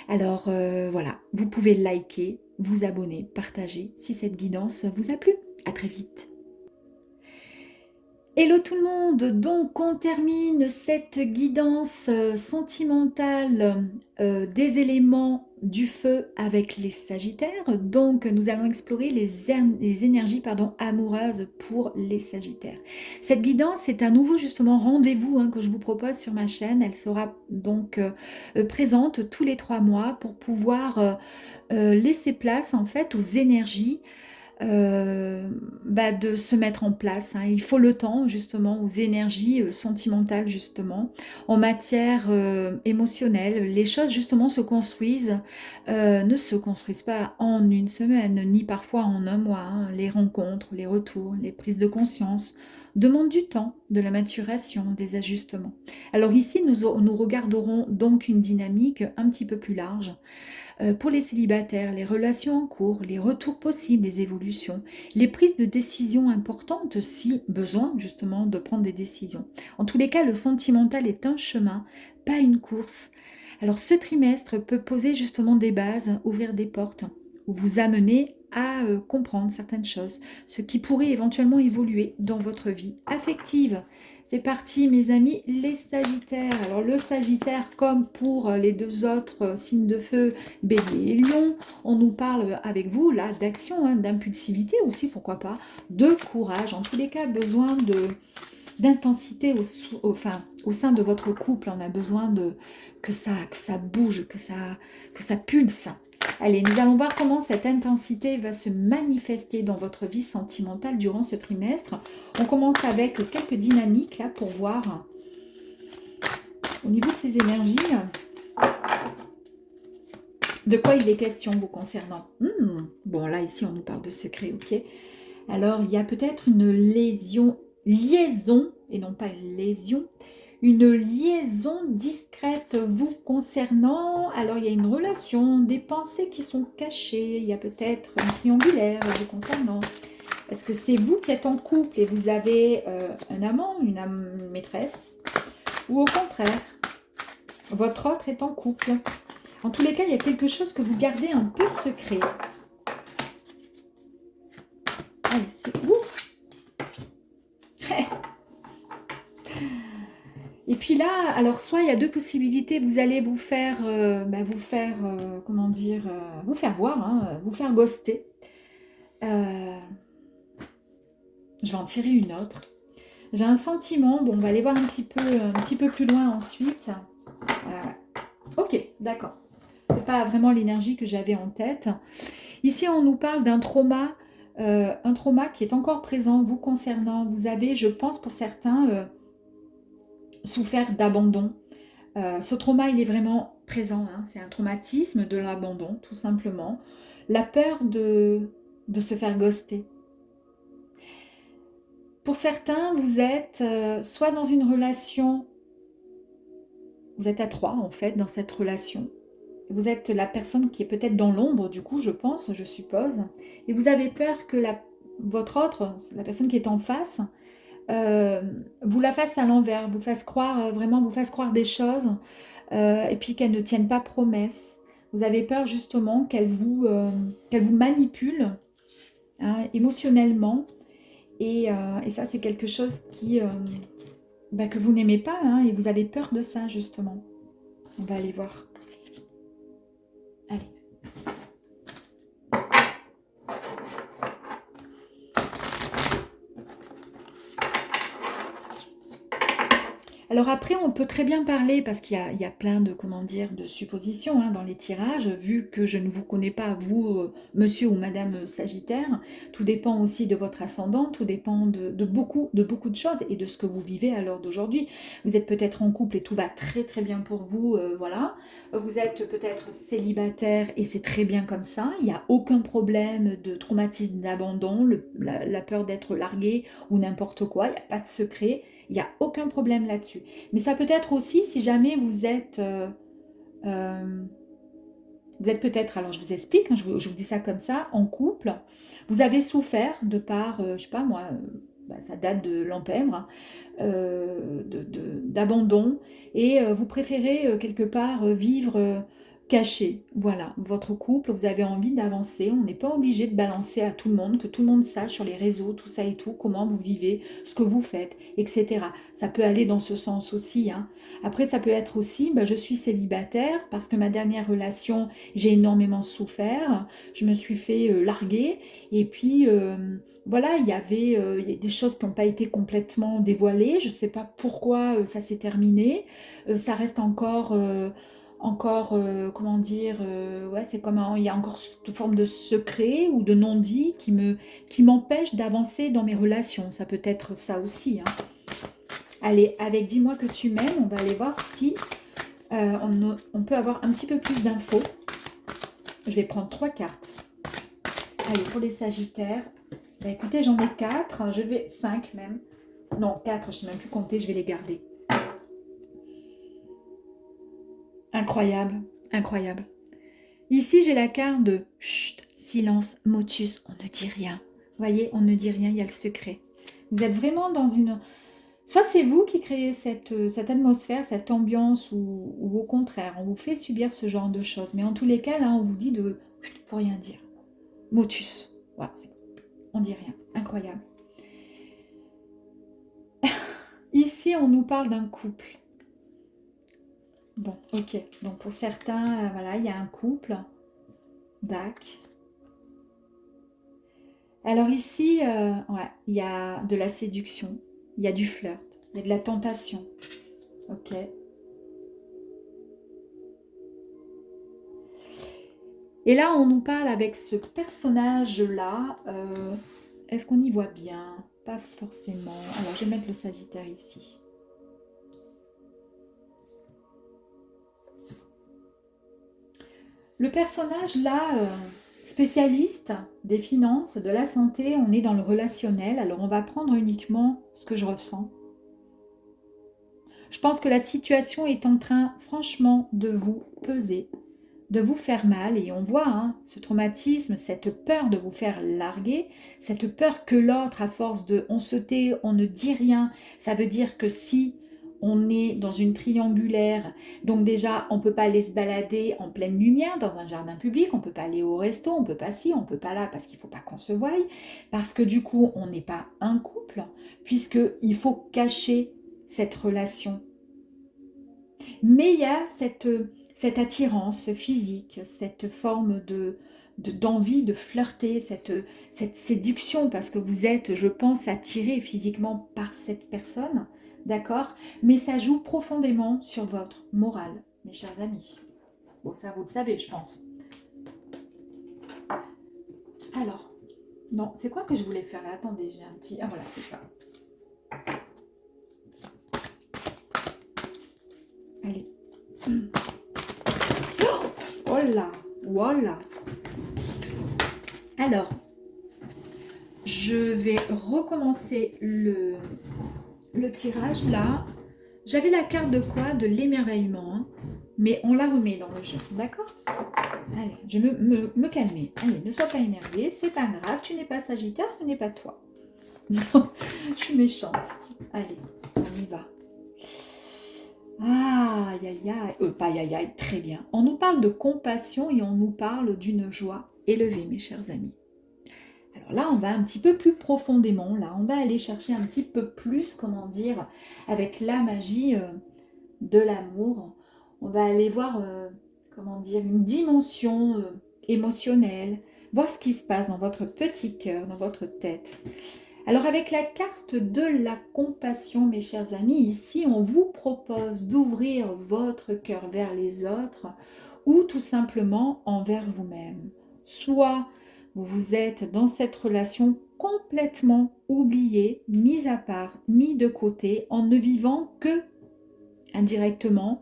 Speaker 1: Alors voilà, vous pouvez liker, vous abonner, partager si cette guidance vous a plu. À très vite. Hello tout le monde, donc on termine cette guidance sentimentale des éléments du feu avec les Sagittaires. Donc nous allons explorer les énergies amoureuses pour les Sagittaires. Cette guidance est un nouveau justement rendez-vous que je vous propose sur ma chaîne. Elle sera donc présente tous les 3 mois pour pouvoir laisser place en fait aux énergies de se mettre en place. Il faut le temps justement aux énergies sentimentales justement. En matière émotionnelle, les choses justement se construisent, ne se construisent pas en une semaine, ni parfois en un mois. Les rencontres, les retours, les prises de conscience demandent du temps, de la maturation, des ajustements. Alors ici, nous regarderons donc une dynamique un petit peu plus large. Pour les célibataires, les relations en cours, les retours possibles, les évolutions, les prises de décisions importantes si besoin justement de prendre des décisions. En tous les cas, le sentimental est un chemin, pas une course. Alors ce trimestre peut poser justement des bases, ouvrir des portes, ou vous amener à comprendre certaines choses, ce qui pourrait éventuellement évoluer dans votre vie affective. C'est parti mes amis, les Sagittaires. Alors le Sagittaire, comme pour les deux autres signes de feu, Bélier et Lion, on nous parle avec vous là d'action, hein, d'impulsivité aussi, pourquoi pas, de courage. En tous les cas, besoin d'intensité au sein de votre couple. On a besoin que ça bouge, que ça pulse. Allez, nous allons voir comment cette intensité va se manifester dans votre vie sentimentale durant ce trimestre. On commence avec quelques dynamiques là pour voir au niveau de ces énergies de quoi il est question vous concernant. Bon, là, ici, on nous parle de secret, ok. Alors, il y a peut-être une liaison, et non pas une lésion, une liaison discrète vous concernant. Alors, il y a une relation, des pensées qui sont cachées, il y a peut-être un triangulaire vous concernant. Est-ce que c'est vous qui êtes en couple et vous avez un amant, une maîtresse, ou au contraire, votre autre est en couple? En tous les cas, il y a quelque chose que vous gardez un peu secret. Allez, c'est où? Et puis là, alors soit il y a deux possibilités, vous allez vous faire, comment dire, vous faire voir, hein, vous faire ghoster. Je vais en tirer une autre. J'ai un sentiment, bon, on va aller voir un petit peu plus loin ensuite. Ok, d'accord. C'est pas vraiment l'énergie que j'avais en tête. Ici, on nous parle d'un trauma qui est encore présent vous concernant. Vous avez, je pense, pour certains, souffert d'abandon. Ce trauma, il est vraiment présent. Hein. C'est un traumatisme de l'abandon, tout simplement. La peur de se faire ghoster. Pour certains, vous êtes soit dans une relation, vous êtes à trois en fait dans cette relation. Vous êtes la personne qui est peut-être dans l'ombre, du coup, je pense, je suppose. Et vous avez peur que votre autre, la personne qui est en face, vous la fasse à l'envers, vous fasse croire, vraiment vous fasse croire des choses, et puis qu'elle ne tienne pas promesse. Vous avez peur justement qu'elle vous manipule hein, émotionnellement. Et ça, c'est quelque chose que vous n'aimez pas, hein, et vous avez peur de ça, justement. On va aller voir. Allez. Alors après, on peut très bien parler, parce qu'il y a plein de, comment dire, de suppositions hein, dans les tirages, vu que je ne vous connais pas, vous, monsieur ou madame Sagittaire, tout dépend aussi de votre ascendant, tout dépend de beaucoup de choses et de ce que vous vivez à l'heure d'aujourd'hui. Vous êtes peut-être en couple et tout va très très bien pour vous, voilà. Vous êtes peut-être célibataire et c'est très bien comme ça, il n'y a aucun problème de traumatisme d'abandon, la peur d'être largué ou n'importe quoi, il n'y a pas de secret. Il n'y a aucun problème là-dessus. Mais ça peut être aussi si jamais vous êtes peut-être, alors je vous explique, hein, je vous dis ça comme ça, en couple, vous avez souffert de par, je sais pas moi, ça date de l'empèvre, d'abandon, et vous préférez quelque part vivre caché. Voilà, votre couple, vous avez envie d'avancer, on n'est pas obligé de balancer à tout le monde, que tout le monde sache sur les réseaux, tout ça et tout, comment vous vivez, ce que vous faites, etc. Ça peut aller dans ce sens aussi. Hein. Après, ça peut être aussi, je suis célibataire parce que ma dernière relation, j'ai énormément souffert, je me suis fait larguer, et puis voilà, il y a des choses qui n'ont pas été complètement dévoilées, je ne sais pas pourquoi ça s'est terminé, ça reste encore, comment dire, ouais, c'est comme il y a encore cette forme de secret ou de non-dit qui m'empêche d'avancer dans mes relations, ça peut être ça aussi. Hein. Allez, avec Dis-moi que tu m'aimes, on va aller voir si on peut avoir un petit peu plus d'infos. Je vais prendre 3 cartes. Allez, pour les Sagittaires, écoutez, j'en ai 4, je vais 5 même. Non, 4, je ne sais même plus compter, je vais les garder. Incroyable, incroyable. Ici, j'ai la carte de chut, silence, motus, on ne dit rien. Vous voyez, on ne dit rien, il y a le secret. Vous êtes vraiment dans une... Soit c'est vous qui créez cette atmosphère, cette ambiance, ou au contraire, on vous fait subir ce genre de choses. Mais en tous les cas, là, on vous dit de... faut rien dire. Motus. Voilà, on dit rien. Incroyable. Ici, on nous parle d'un couple. Bon, ok. Donc, pour certains, voilà, il y a un couple. Dac. Alors ici, ouais, il y a de la séduction. Il y a du flirt. Il y a de la tentation. Ok. Et là, on nous parle avec ce personnage-là. Est-ce qu'on y voit bien? Pas forcément. Alors, je vais mettre le Sagittaire ici. Le personnage là, spécialiste des finances, de la santé, on est dans le relationnel. Alors, on va prendre uniquement ce que je ressens. Je pense que la situation est en train, franchement, de vous peser, de vous faire mal. Et on voit ce traumatisme, cette peur de vous faire larguer, cette peur que l'autre, à force de on se tait, on ne dit rien, ça veut dire que si on est dans une triangulaire, donc déjà on ne peut pas aller se balader en pleine lumière dans un jardin public, on ne peut pas aller au resto, on ne peut pas ci, on ne peut pas là, parce qu'il ne faut pas qu'on se voie, parce que du coup on n'est pas un couple, puisqu'il faut cacher cette relation. Mais il y a cette attirance physique, cette forme d'envie de flirter, cette séduction, parce que vous êtes, je pense, attiré physiquement par cette personne, d'accord? Mais ça joue profondément sur votre morale, mes chers amis. Bon, ça, vous le savez, je pense. Alors, non, c'est quoi que je voulais faire là? Attendez, j'ai un petit... Ah, voilà, c'est ça. Allez. Oh là, voilà. Alors, je vais recommencer le tirage là. J'avais la carte de quoi? De l'émerveillement. Hein, mais on la remet dans le jeu, d'accord? Allez, je vais me calmer. Allez, ne sois pas énervé, c'est pas grave. Tu n'es pas Sagittaire, ce n'est pas toi. Non, je suis méchante. Allez, on y va. Ah, aïe, aïe, aïe. Pas aïe, aïe, aïe, très bien. On nous parle de compassion et on nous parle d'une joie élevée, mes chers amis. Alors là, on va un petit peu plus profondément. Là, on va aller chercher un petit peu plus, comment dire, avec la magie de l'amour. On va aller voir, comment dire, une dimension émotionnelle, voir ce qui se passe dans votre petit cœur, dans votre tête. Alors avec la carte de la compassion, mes chers amis, ici on vous propose d'ouvrir votre cœur vers les autres ou tout simplement envers vous-même. Soit vous êtes dans cette relation complètement oubliée, mise à part, mis de côté, en ne vivant que indirectement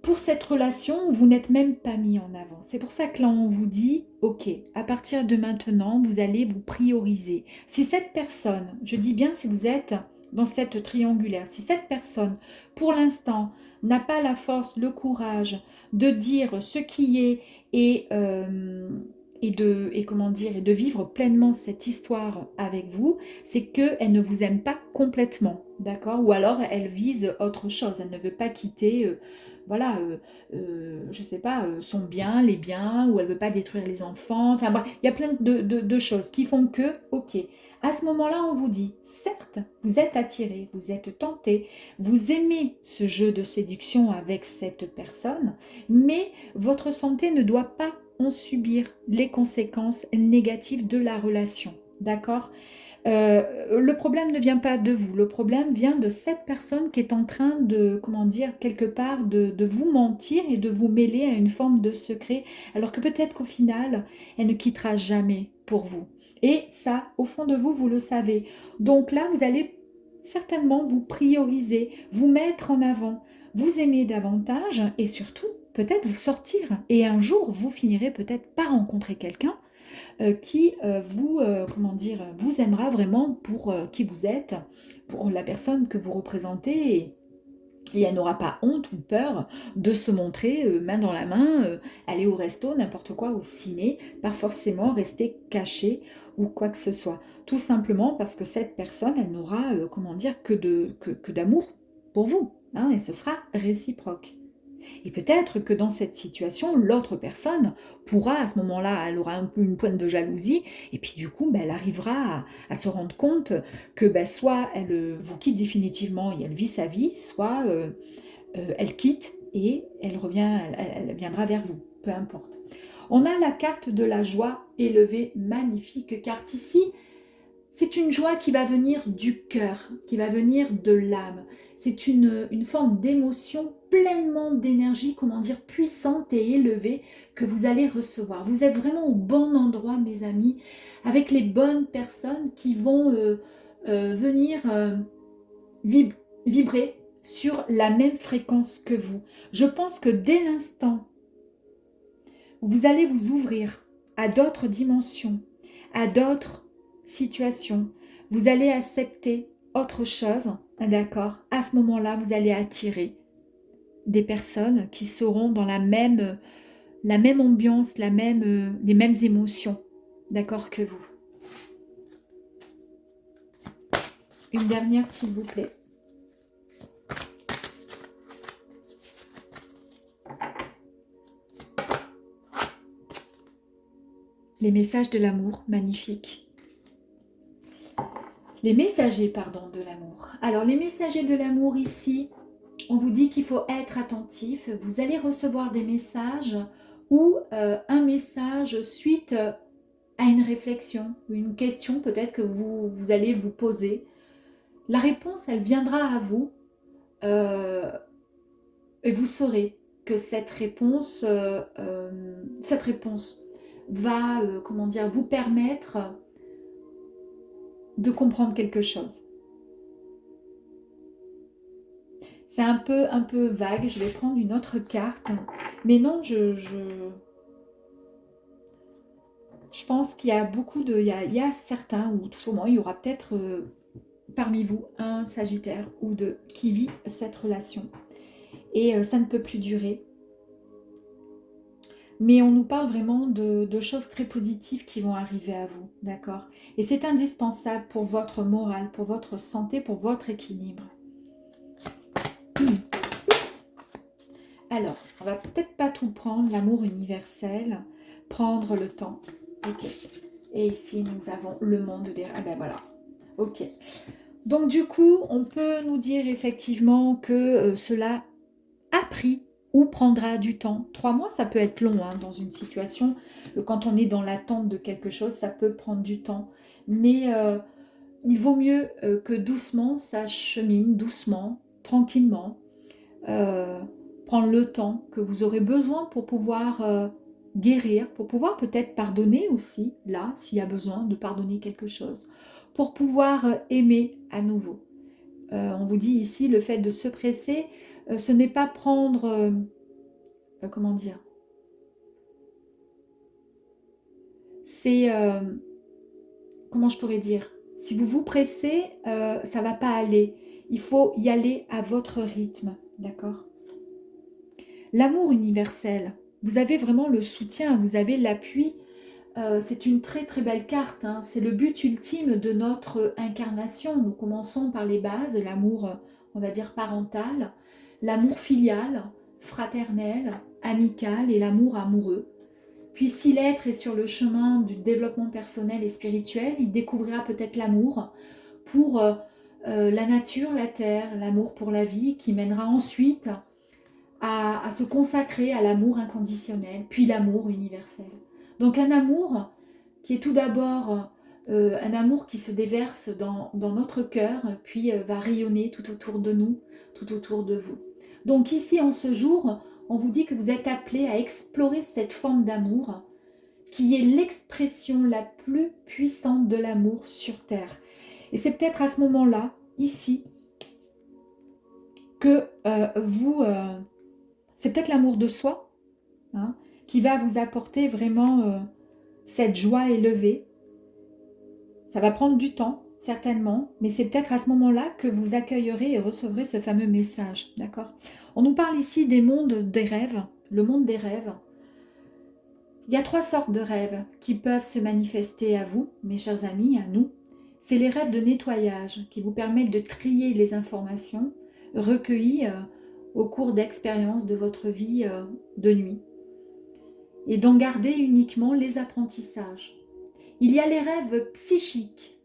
Speaker 1: pour cette relation, vous n'êtes même pas mis en avant. C'est pour ça que là, on vous dit, ok, à partir de maintenant, vous allez vous prioriser. Si cette personne, je dis bien si vous êtes dans cette triangulaire, si cette personne, pour l'instant, n'a pas la force, le courage de dire ce qui est et comment dire, et de vivre pleinement cette histoire avec vous, c'est qu'elle ne vous aime pas complètement, d'accord? Ou alors elle vise autre chose, elle ne veut pas quitter... voilà, je sais pas, son bien, les biens, ou elle veut pas détruire les enfants. Enfin bref, il y a plein de choses qui font que, ok, à ce moment-là, on vous dit, certes, vous êtes attiré, vous êtes tenté, vous aimez ce jeu de séduction avec cette personne, mais votre santé ne doit pas en subir les conséquences négatives de la relation, d'accord? Le problème ne vient pas de vous, le problème vient de cette personne qui est en train de, comment dire, quelque part de vous mentir et de vous mêler à une forme de secret, alors que peut-être qu'au final, elle ne quittera jamais pour vous. Et ça, au fond de vous, vous le savez. Donc là, vous allez certainement vous prioriser, vous mettre en avant, vous aimer davantage et surtout, peut-être vous sortir. Et un jour, vous finirez peut-être par rencontrer quelqu'un qui vous, comment dire, vous aimera vraiment pour qui vous êtes, pour la personne que vous représentez et elle n'aura pas honte ou peur de se montrer main dans la main, aller au resto, n'importe quoi, au ciné, pas forcément rester caché ou quoi que ce soit. Tout simplement parce que cette personne, elle n'aura, comment dire, que d'amour pour vous, hein, et ce sera réciproque. Et peut-être que dans cette situation, l'autre personne pourra, à ce moment-là, elle aura un peu une pointe de jalousie, et puis du coup, ben, elle arrivera à se rendre compte que ben, soit elle vous quitte définitivement et elle vit sa vie, soit elle quitte et elle revient, elle viendra vers vous, peu importe. On a la carte de la joie élevée, magnifique carte ici. C'est une joie qui va venir du cœur, qui va venir de l'âme. C'est une forme d'émotion pleinement d'énergie, comment dire, puissante et élevée que vous allez recevoir. Vous êtes vraiment au bon endroit, mes amis, avec les bonnes personnes qui vont venir vibrer sur la même fréquence que vous. Je pense que dès l'instant où vous allez vous ouvrir à d'autres dimensions, à d'autres situations, vous allez accepter autre chose, d'accord? À ce moment-là, vous allez attirer des personnes qui seront dans la même ambiance, les mêmes émotions, d'accord, que vous. Une dernière, s'il vous plaît. Les messages de l'amour, magnifique. Les messagers, pardon, de l'amour. Alors, les messagers de l'amour ici, on vous dit qu'il faut être attentif. Vous allez recevoir des messages ou un message suite à une réflexion ou une question peut-être que vous allez vous poser. La réponse, elle viendra à vous et vous saurez que cette réponse va, comment dire, vous permettre de comprendre quelque chose. C'est un peu vague, je vais prendre une autre carte. Mais non, je pense qu'il y a beaucoup de... Il y a certains, ou tout au moins, il y aura peut-être parmi vous un Sagittaire ou deux qui vit cette relation. Et ça ne peut plus durer. Mais on nous parle vraiment de choses très positives qui vont arriver à vous, d'accord? Et c'est indispensable pour votre morale, pour votre santé, pour votre équilibre. Alors, on va peut-être pas tout prendre, l'amour universel, prendre le temps. Ok. Et ici, nous avons le monde des... Ah ben voilà. Ok. Donc du coup, on peut nous dire effectivement que cela a pris ou prendra du temps. 3 mois, ça peut être long dans une situation. Quand on est dans l'attente de quelque chose, ça peut prendre du temps. Mais il vaut mieux que doucement, ça chemine, doucement, tranquillement. Prendre le temps que vous aurez besoin pour pouvoir guérir, pour pouvoir peut-être pardonner aussi, là, s'il y a besoin de pardonner quelque chose, pour pouvoir aimer à nouveau. On vous dit ici, le fait de se presser, ce n'est pas prendre, comment dire, c'est, comment je pourrais dire, si vous vous pressez, ça va pas aller. Il faut y aller à votre rythme, d'accord? L'amour universel, vous avez vraiment le soutien, vous avez l'appui. C'est une très très belle carte, hein. C'est le but ultime de notre incarnation. Nous commençons par les bases, l'amour, on va dire, parental, l'amour filial, fraternel, amical et l'amour amoureux. Puis si l'être est sur le chemin du développement personnel et spirituel, il découvrira peut-être l'amour pour la nature, la terre, l'amour pour la vie, qui mènera ensuite à se consacrer à l'amour inconditionnel, puis l'amour universel. Donc un amour qui est tout d'abord un amour qui se déverse dans notre cœur, puis va rayonner tout autour de nous, tout autour de vous. Donc ici, en ce jour, on vous dit que vous êtes appelés à explorer cette forme d'amour qui est l'expression la plus puissante de l'amour sur Terre. Et c'est peut-être à ce moment-là, ici, que c'est peut-être l'amour de soi, hein, qui va vous apporter vraiment cette joie élevée. Ça va prendre du temps, certainement, mais c'est peut-être à ce moment-là que vous accueillerez et recevrez ce fameux message, d'accord? On nous parle ici des mondes des rêves, le monde des rêves. Il y a 3 sortes de rêves qui peuvent se manifester à vous, mes chers amis, à nous. C'est les rêves de nettoyage qui vous permettent de trier les informations recueillies au cours d'expériences de votre vie de nuit. Et d'en garder uniquement les apprentissages. Il y a les rêves psychiques.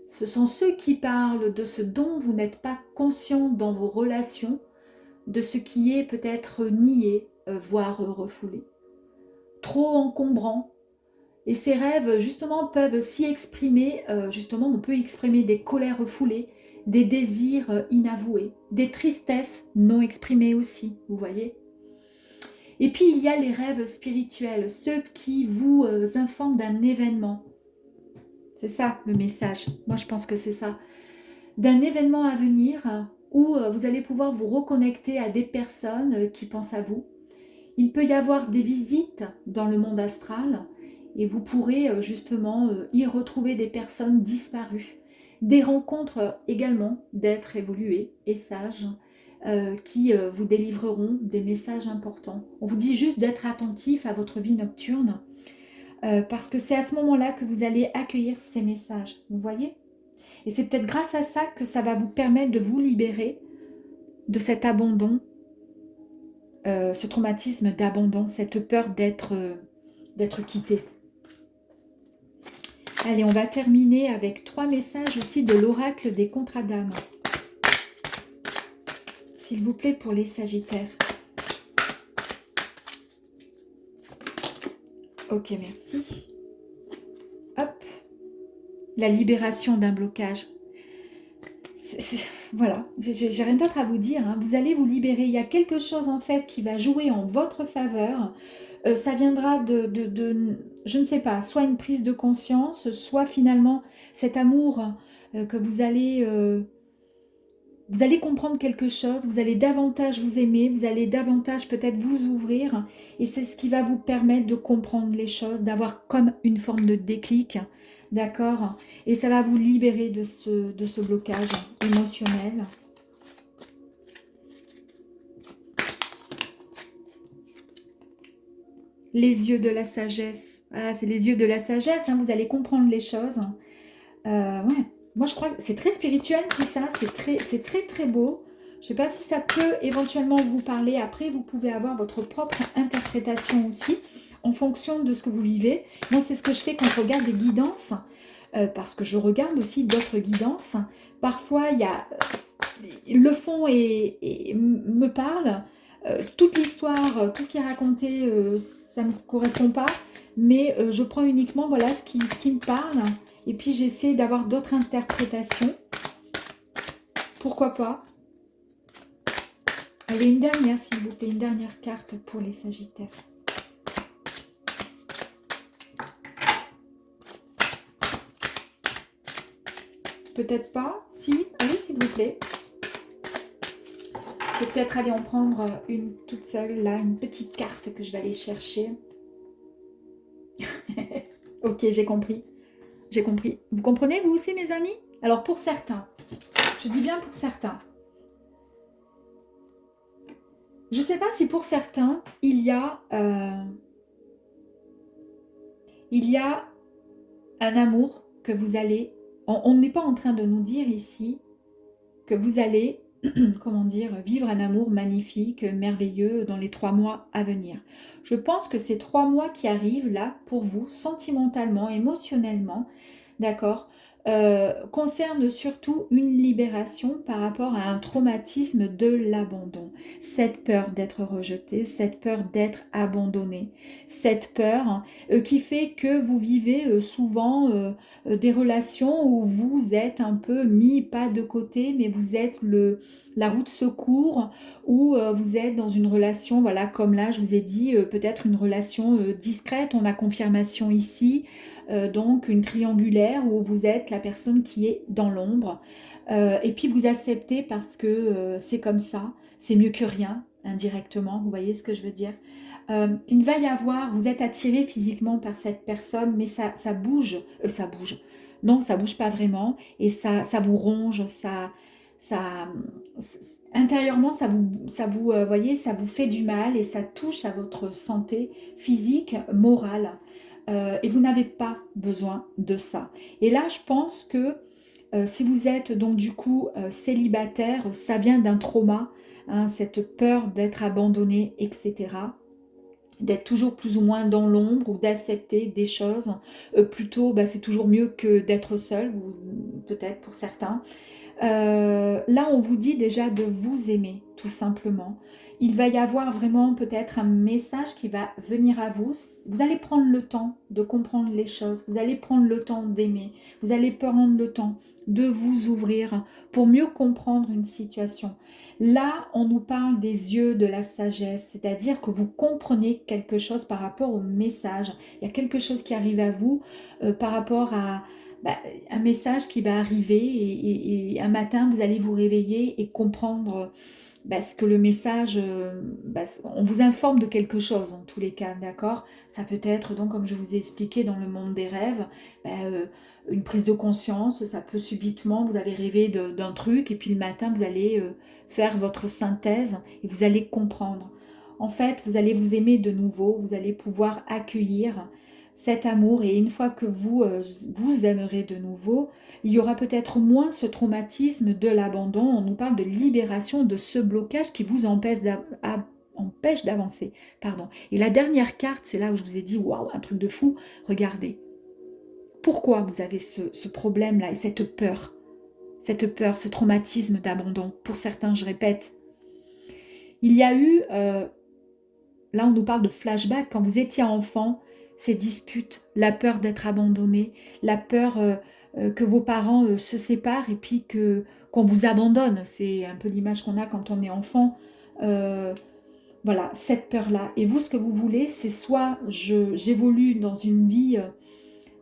Speaker 1: Ce sont ceux qui parlent de ce dont vous n'êtes pas conscient dans vos relations, de ce qui est peut-être nié, voire refoulé. Trop encombrant. Et ces rêves, justement, peuvent s'y exprimer, justement, on peut exprimer des colères refoulées, des désirs inavoués, des tristesses non exprimées aussi, vous voyez. Et puis, il y a les rêves spirituels, ceux qui vous informent d'un événement. C'est ça, le message. Moi, je pense que c'est ça. D'un événement à venir où vous allez pouvoir vous reconnecter à des personnes qui pensent à vous. Il peut y avoir des visites dans le monde astral et vous pourrez justement y retrouver des personnes disparues. Des rencontres également d'êtres évolués et sages qui vous délivreront des messages importants. On vous dit juste d'être attentif à votre vie nocturne parce que c'est à ce moment-là que vous allez accueillir ces messages. Vous voyez ? Et c'est peut-être grâce à ça que ça va vous permettre de vous libérer de cet abandon, ce traumatisme d'abandon, cette peur d'être quitté. Allez, on va terminer avec 3 messages aussi de l'oracle des contrats d'âme. S'il vous plaît, pour les Sagittaires. Ok, merci. Hop. La libération d'un blocage. Voilà, j'ai rien d'autre à vous dire. Hein. Vous allez vous libérer. Il y a quelque chose en fait qui va jouer en votre faveur. Ça viendra de, je ne sais pas, soit une prise de conscience, soit finalement cet amour que vous allez comprendre quelque chose, vous allez davantage vous aimer, vous allez davantage peut-être vous ouvrir. Et c'est ce qui va vous permettre de comprendre les choses, d'avoir comme une forme de déclic. D'accord? Et ça va vous libérer de ce blocage émotionnel. Les yeux de la sagesse. Ah, c'est les yeux de la sagesse, hein, vous allez comprendre les choses. Ouais. Moi, je crois que c'est très spirituel tout ça. C'est très, très beau. Je ne sais pas si ça peut éventuellement vous parler. Après, vous pouvez avoir votre propre interprétation aussi en fonction de ce que vous vivez. Moi, c'est ce que je fais quand je regarde des guidances. Parce que je regarde aussi d'autres guidances. Parfois, il y a le fond me parle. Toute l'histoire, tout ce qui est raconté, ça ne me correspond pas. Mais je prends uniquement voilà, ce qui me parle. Et puis, j'essaie d'avoir d'autres interprétations. Pourquoi pas? Allez, une dernière, s'il vous plaît. Une dernière carte pour les Sagittaires. Peut-être pas. Si, allez, s'il vous plaît. Je vais peut-être aller en prendre une toute seule, là, une petite carte que je vais aller chercher. Ok, j'ai compris. J'ai compris. Vous comprenez, vous aussi, mes amis? Alors, pour certains, je dis bien pour certains. Je ne sais pas si pour certains, il y a un amour que vous allez... On n'est pas en train de nous dire ici que vous allez, comment dire, vivre un amour magnifique, merveilleux dans les 3 mois à venir. Je pense que ces 3 mois qui arrivent là, pour vous, sentimentalement, émotionnellement, d'accord, concernent surtout une libération par rapport à un traumatisme de l'abandon. Cette peur d'être rejeté, cette peur d'être abandonné, cette peur qui fait que vous vivez souvent des relations où vous êtes un peu mis, pas de côté, mais vous êtes la roue de secours, ou vous êtes dans une relation, voilà, comme là, je vous ai dit, peut-être une relation discrète, on a confirmation ici, donc une triangulaire où vous êtes la personne qui est dans l'ombre, et puis vous acceptez parce que c'est comme ça, c'est mieux que rien, indirectement, vous voyez ce que je veux dire. Il va y avoir, vous êtes attiré physiquement par cette personne, mais ça bouge, ça bouge. Non, ça bouge pas vraiment, et ça vous ronge, intérieurement, ça vous voyez, ça vous fait du mal, et ça touche à votre santé physique, morale. Et vous n'avez pas besoin de ça. Et là, je pense que Si vous êtes donc du coup célibataire, ça vient d'un trauma, hein, cette peur d'être abandonné, etc. D'être toujours plus ou moins dans l'ombre ou d'accepter des choses. Plutôt, bah, c'est toujours mieux que d'être seul, peut-être pour certains. Là, on vous dit déjà de vous aimer, tout simplement. Il va y avoir vraiment peut-être un message qui va venir à vous. Vous allez prendre le temps de comprendre les choses. Vous allez prendre le temps d'aimer. Vous allez prendre le temps de vous ouvrir pour mieux comprendre une situation. Là, on nous parle des yeux de la sagesse, c'est-à-dire que vous comprenez quelque chose par rapport au message. Il y a quelque chose qui arrive à vous par rapport à un message qui va arriver et un matin, vous allez vous réveiller et comprendre ce que le message, on vous informe de quelque chose en tous les cas, d'accord? Ça peut être donc, comme je vous ai expliqué, dans le monde des rêves, une prise de conscience, ça peut subitement, vous avez rêvé d'un truc et puis le matin, vous allez faire votre synthèse et vous allez comprendre. En fait, vous allez vous aimer de nouveau, vous allez pouvoir accueillir cet amour et une fois que vous vous aimerez de nouveau, il y aura peut-être moins ce traumatisme de l'abandon. On nous parle de libération de ce blocage qui vous empêche d'avancer. Pardon. Et la dernière carte, c'est là où je vous ai dit, waouh, un truc de fou. Regardez. Pourquoi vous avez ce problème-là et cette peur, ce traumatisme d'abandon? Pour certains, je répète, il y a eu, là on nous parle de flashback, quand vous étiez enfant, ces disputes, la peur d'être abandonné, la peur que vos parents se séparent et puis qu'on vous abandonne. C'est un peu l'image qu'on a quand on est enfant. Voilà, cette peur-là. Et vous, ce que vous voulez, c'est soit j'évolue dans une vie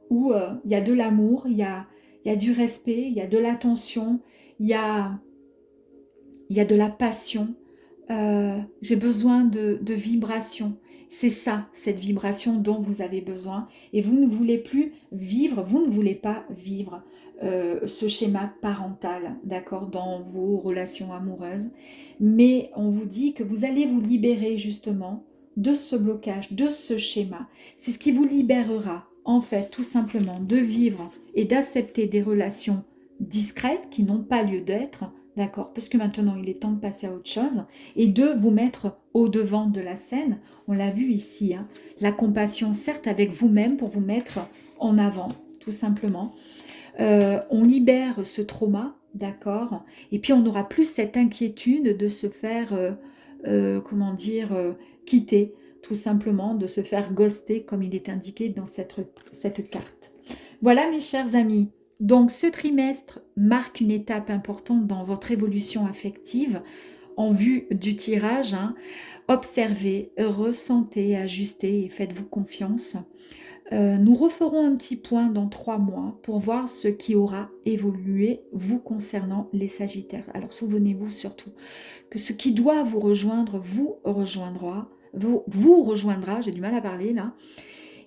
Speaker 1: où il y a de l'amour, il y a du respect, il y a de l'attention, il y a de la passion. J'ai besoin de vibration. C'est ça, cette vibration dont vous avez besoin. Et vous ne voulez plus vivre, vous ne voulez pas vivre ce schéma parental, d'accord, dans vos relations amoureuses. Mais on vous dit que vous allez vous libérer justement de ce blocage, de ce schéma. C'est ce qui vous libérera, en fait, tout simplement, de vivre et d'accepter des relations discrètes qui n'ont pas lieu d'être, d'accord, parce que maintenant il est temps de passer à autre chose, et de vous mettre au devant de la scène. On l'a vu ici, hein, la compassion, certes avec vous-même pour vous mettre en avant, tout simplement. On libère ce trauma, d'accord, et puis on n'aura plus cette inquiétude de se faire, comment dire, quitter, tout simplement, de se faire ghoster, comme il est indiqué dans cette carte. Voilà mes chers amis. Donc ce trimestre marque une étape importante dans votre évolution affective en vue du tirage. Hein. Observez, ressentez, ajustez et faites-vous confiance. Nous referons un petit point dans 3 mois pour voir ce qui aura évolué vous concernant les Sagittaires. Alors souvenez-vous surtout que ce qui doit vous rejoindre vous rejoindra, j'ai du mal à parler là.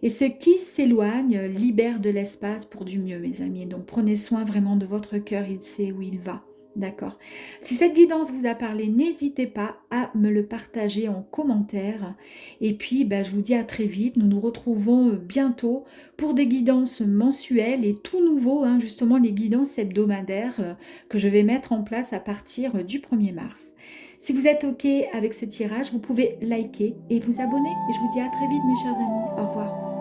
Speaker 1: Et ce qui s'éloigne libère de l'espace pour du mieux, mes amis. Donc prenez soin vraiment de votre cœur, il sait où il va. D'accord. Si cette guidance vous a parlé, n'hésitez pas à me le partager en commentaire. Et puis, je vous dis à très vite. Nous nous retrouvons bientôt pour des guidances mensuelles et tout nouveau, hein, justement les guidances hebdomadaires que je vais mettre en place à partir du 1er mars. Si vous êtes OK avec ce tirage, vous pouvez liker et vous abonner. Et je vous dis à très vite, mes chers amis. Au revoir.